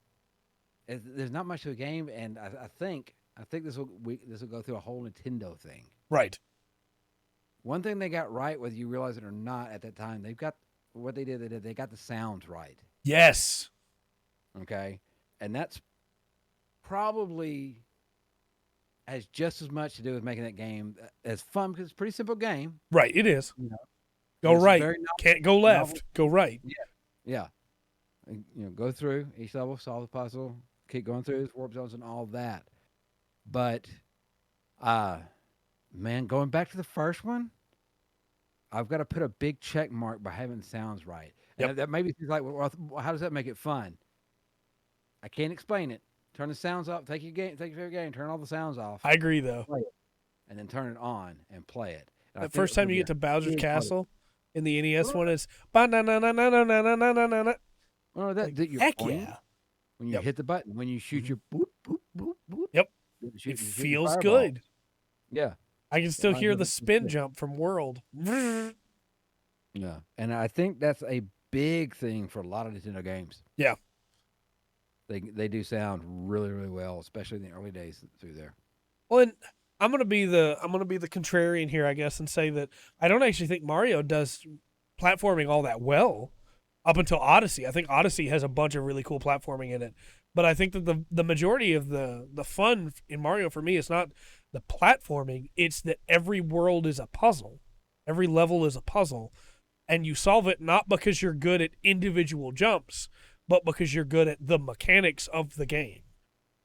B: there's not much to a game, and I think this will go through a whole Nintendo thing.
A: Right.
B: One thing they got right, whether you realize it or not, at that time, they got the sounds right.
A: Yes.
B: Okay, and that's probably has just as much to do with making that game as fun because it's a pretty simple game.
A: Right. It is.
B: You know,
A: Go
B: it's
A: right.
B: very
A: Can't go left.
B: novel.
A: Go right.
B: Yeah. And, go through each level, solve the puzzle, keep going through his warp zones and all that. But, man, going back to the first one, I've got to put a big check mark by having sounds right.
A: Yep.
B: And that maybe seems like, well, how does that make it fun? I can't explain it. Turn the sounds off. Take your favorite game. Turn all the sounds off.
A: I agree, though.
B: Play it, and then turn it on and play it. And
A: The first time you get to Bowser's Castle in the NES one is ba-na-na-na-na-na-na-na-na-na.
B: Oh, you're
A: heck
B: pointing
A: yeah.
B: when you hit the button, when you shoot your boop, boop, boop, boop.
A: Yep.
B: You shoot
A: It
B: your
A: feels
B: fireball.
A: good.
B: Yeah.
A: I can still
B: Reminds
A: hear
B: me of
A: the
B: the
A: spin
B: Spin.
A: jump from World.
B: Yeah. And I think that's a big thing for a lot of Nintendo games.
A: Yeah.
B: They do sound really, really well, especially in the early days through there.
A: Well, and I'm gonna be the contrarian here, I guess, and say that I don't actually think Mario does platforming all that well up until Odyssey. I think Odyssey has a bunch of really cool platforming in it, but I think that the majority of the fun in Mario for me is not the platforming; it's that every world is a puzzle, every level is a puzzle, and you solve it not because you're good at individual jumps, but because you're good at the mechanics of the game.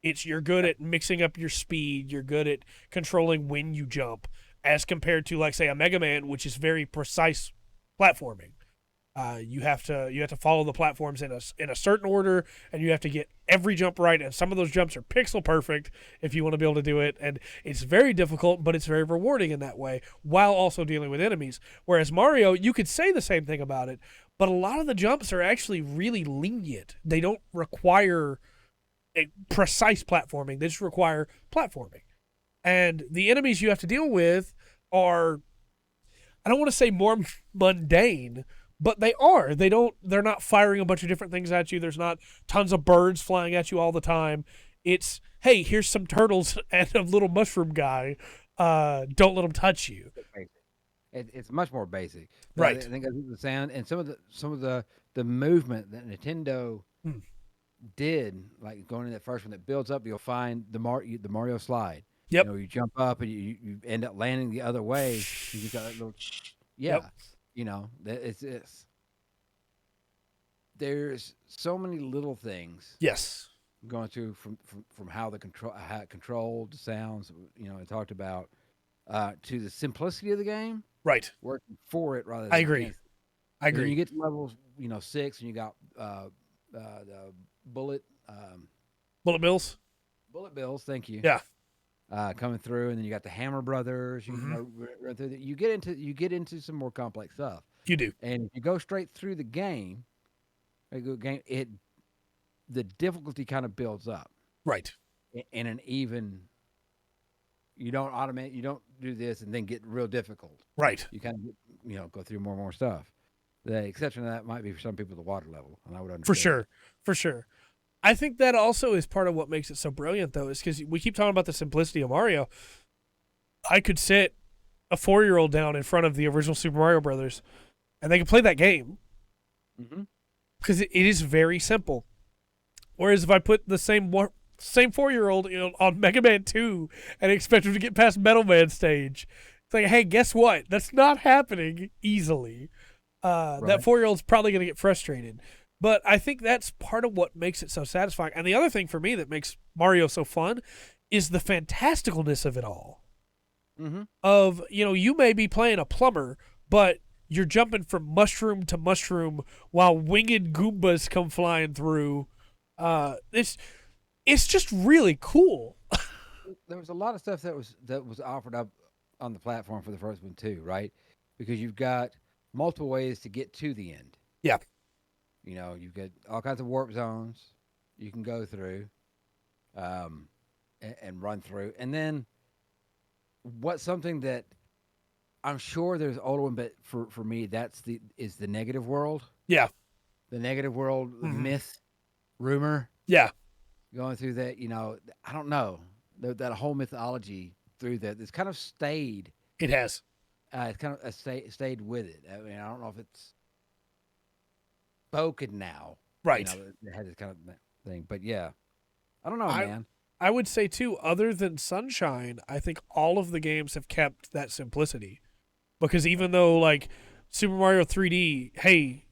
A: You're good at mixing up your speed. You're good at controlling when you jump, as compared to, like, say, a Mega Man, which is very precise platforming. You have to follow the platforms in a certain order, and you have to get every jump right. And some of those jumps are pixel perfect if you want to be able to do it. And it's very difficult, but it's very rewarding in that way, while also dealing with enemies. Whereas Mario, you could say the same thing about it, but a lot of the jumps are actually really lenient. They don't require a precise platforming. They just require platforming. And the enemies you have to deal with are, I don't want to say more mundane, but they are. They're not firing a bunch of different things at you. There's not tons of birds flying at you all the time. It's, hey, here's some turtles and a little mushroom guy. Don't let them touch you.
B: It's much more basic.
A: Right.
B: I think the sound and some of the movement that Nintendo did, like going in that first one that builds up, you'll find the Mario slide.
A: Yep.
B: You jump up and you end up landing the other way. You just got that little yeah.
A: Yep.
B: It's there's so many little things.
A: Yes.
B: Going through from how it controlled the sounds, I talked about, to the simplicity of the game.
A: Right.
B: Working for it rather than
A: I agree.
B: against it.
A: I agree.
B: When you get to levels, 6, and you got the bullet
A: bills.
B: Bullet bills. Thank you.
A: Yeah.
B: Coming through, and then you got the Hammer Brothers. You run through. You get into some more complex stuff.
A: You do.
B: And if you go straight through the game, the difficulty kind of builds up.
A: Right.
B: In an even. You don't do this and then get real difficult.
A: Right.
B: You kind of go through more and more stuff. The exception to that might be for some people the water level, and I would
A: For
B: understand
A: sure. For sure. I think that also is part of what makes it so brilliant, though, is because we keep talking about the simplicity of Mario. I could sit a 4-year-old down in front of the original Super Mario Brothers, and they can play that game
B: that.
A: because it is very simple. Whereas if I put the same 4-year-old on Mega Man 2 and expect him to get past Metal Man stage, it's like, hey, guess what? That's not happening easily.
B: Right.
A: That 4-year-old's probably going to get frustrated. But I think that's part of what makes it so satisfying. And the other thing for me that makes Mario so fun is the fantasticalness of it all.
B: Mm-hmm.
A: Of, you may be playing a plumber, but you're jumping from mushroom to mushroom while winged Goombas come flying through. It's just really cool.
B: There was a lot of stuff that was offered up on the platform for the first one too, right? Because you've got multiple ways to get to the end.
A: Yeah.
B: You've got all kinds of warp zones you can go through, and run through. And then what's something that I'm sure there's older one, but for me is the negative world.
A: Yeah.
B: The negative world myth, rumor.
A: Yeah.
B: Going through that, I don't know that whole mythology through that. It's kind of stayed.
A: It has.
B: It's kind of stayed with it. I mean, I don't know if it's spoken now.
A: Right.
B: It has this kind of thing, but yeah, I don't know, man.
A: I would say too, other than Sunshine, I think all of the games have kept that simplicity. Because even though like Super Mario 3D, hey,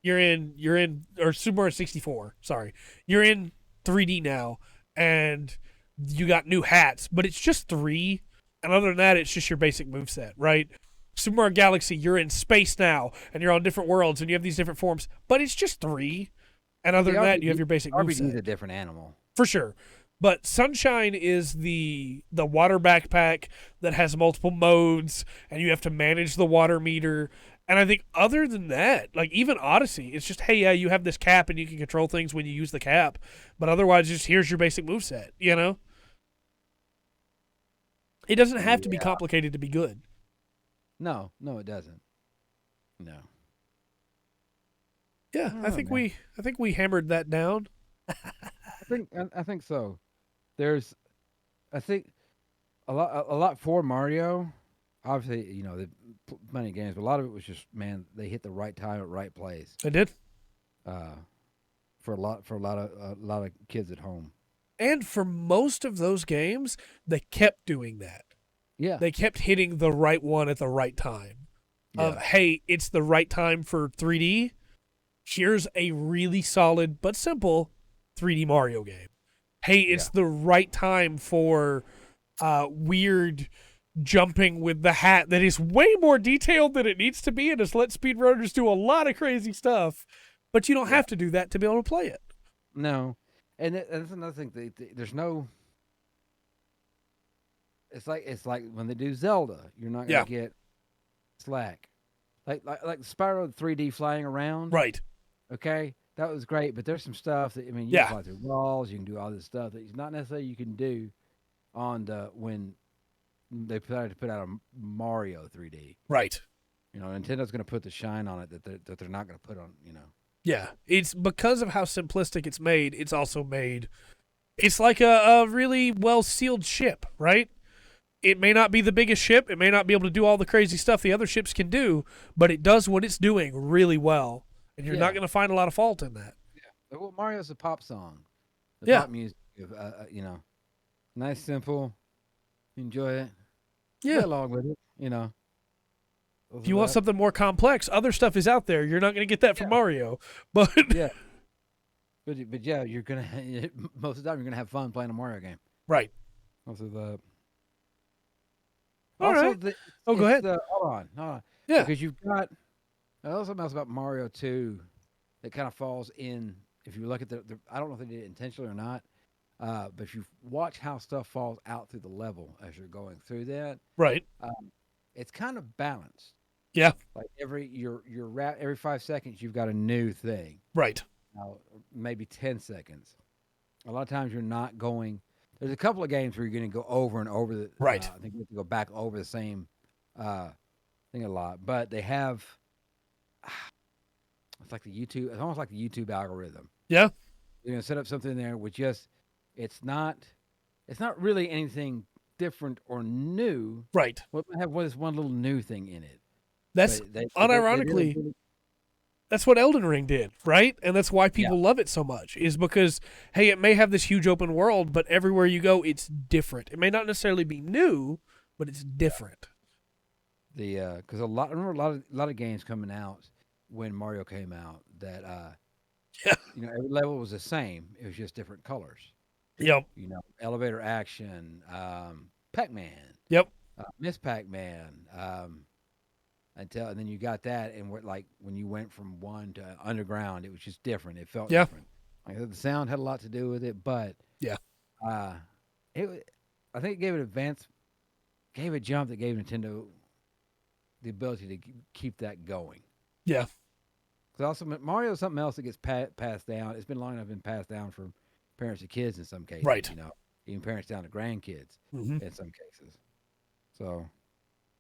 A: you're in or Super Mario 64, sorry. You're in 3D now and you got new hats, but it's just 3. And other than that, it's just your basic moveset, right? Super Mario Galaxy, you're in space now and you're on different worlds and you have these different forms, but it's just 3. And other than that, you have your basic moveset.
B: RBG is a different animal.
A: For sure. But Sunshine is the water backpack that has multiple modes, and you have to manage the water meter. And I think other than that, like even Odyssey, it's just, hey, yeah, you have this cap and you can control things when you use the cap. But otherwise, just here's your basic moveset, It doesn't have to be complicated to be good.
B: No, it doesn't. No.
A: Yeah, I think we hammered that down.
B: I think so. There's, I think, a lot for Mario. Obviously, the plenty of games, but a lot of it was just, man, they hit the right time at right place.
A: They did.
B: For a lot of kids at home.
A: And for most of those games, they kept doing that.
B: Yeah.
A: They kept hitting the right one at the right time. Of, hey, it's the right time for 3D. Here's a really solid but simple 3D Mario game. Hey, it's the right time for weird jumping with the hat that is way more detailed than it needs to be and has let speedrunners do a lot of crazy stuff. But you don't have to do that to be able to play it.
B: No. And that's another thing. There's no... It's like when they do Zelda, you're not going to get slack. Like Spyro 3D flying around.
A: Right.
B: Okay? That was great, but there's some stuff that, you can fly through walls, you can do all this stuff that not necessarily you can do on when they decided to put out a Mario 3D.
A: Right.
B: Nintendo's going to put the shine on it that they're not going to put on,
A: Yeah, it's because of how simplistic it's made, it's also made... It's like a really well-sealed ship, right? It may not be the biggest ship, it may not be able to do all the crazy stuff the other ships can do, but it does what it's doing really well. And you're not going to find a lot of fault in that.
B: Yeah. Well, Mario's a pop song. Pop music. Nice, simple. Enjoy it.
A: Yeah.
B: Play along with it.
A: If you want something more complex, other stuff is out there. You're not going to get that from Mario. But
B: yeah. But yeah, you're going to... Most of the time, you're going to have fun playing a Mario game.
A: Right.
B: Most of the...
A: All right. Go ahead.
B: Hold on.
A: Yeah.
B: Because you've got... something else about Mario 2 that kind of falls in, if you look at the I don't know if they did it intentionally or not, but if you watch how stuff falls out through the level as you're going through that,
A: right,
B: it's kind of balanced.
A: Yeah.
B: Like every 5 seconds you've got a new thing.
A: Right.
B: Maybe 10 seconds. A lot of times you're not going. There's a couple of games where you're going to go over and over the.
A: Right.
B: I think you have to go back over the same thing a lot, but they have. It's like the YouTube. It's almost like the YouTube algorithm.
A: Yeah.
B: You're gonna set up something there with just. It's not. It's not really anything different or new.
A: Right.
B: Well, it might have this one little new thing in it.
A: That's
B: But they
A: unironically,
B: really,
A: that's what Elden Ring did, right? And that's why people
B: yeah.
A: love it so much, is because, hey, it may have this huge open world, but everywhere you go, it's different. It may not necessarily be new, but it's different.
B: Because I remember a lot of games coming out when Mario came out that
A: Yeah.
B: every level was the same. It was just different colors.
A: Yep.
B: Elevator action, Pac-Man,
A: Yep.
B: Miss Pac-Man, and then you got that, and when you went from one to underground, it was just different. It felt
A: Yeah.
B: different. Like the sound had a lot to do with it, but
A: Yeah.
B: I think it gave a jump that gave Nintendo the ability to keep that going.
A: Yeah.
B: Because also Mario is something else that gets passed down. It's been long enough been passed down from parents to kids in some cases.
A: Right.
B: Even parents down to grandkids
A: Mm-hmm.
B: in some cases. So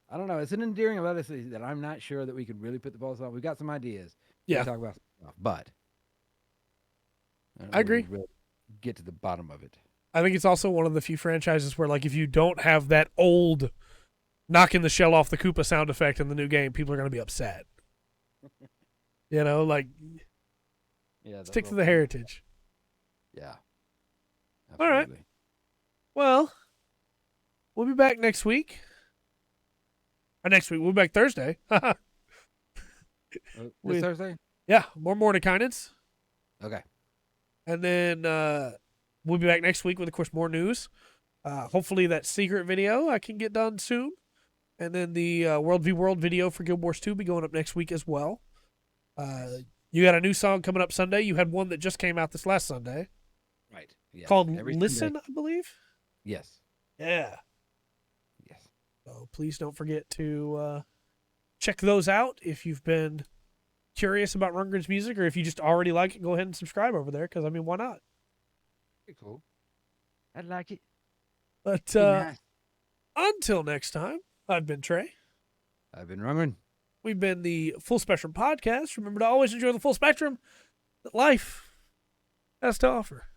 B: I don't know. It's an endearing legacy that I'm not sure that we could really put the balls on. We've got some ideas.
A: Yeah.
B: We talk about some stuff, but don't
A: I
B: know if we
A: agree.
B: could really get to the bottom of it.
A: I think it's also one of the few franchises where, like, if you don't have that old knocking the shell off the Koopa sound effect in the new game, people are going to be upset. Like,
B: Yeah.
A: stick to the heritage.
B: Yeah.
A: All right.
B: Absolutely.
A: Well, we'll be back next week. Next week, we'll be back Thursday.
B: This
A: With-
B: Thursday?
A: Yeah, more Mordekainen's.
B: Okay.
A: And then we'll be back next week with, of course, more news. Hopefully that secret video I can get done soon. And then the World v World video for Guild Wars 2 will be going up next week as well. You got a new song coming up Sunday. You had one that just came out this last Sunday
B: Right. Yeah.
A: called
B: Every
A: Listen,
B: Sunday.
A: I believe.
B: Yes.
A: Yeah.
B: Yes.
A: So please don't forget to check those out if you've been curious about Rundgren's music, or if you just already like it, go ahead and subscribe over there, because, I mean, why not?
B: Pretty cool. I'd like it.
A: But
B: Be nice.
A: until next time, I've been Trey.
B: I've been Rundgren.
A: We've been the Full Spectrum Podcast. Remember to always enjoy the full spectrum that life has to offer.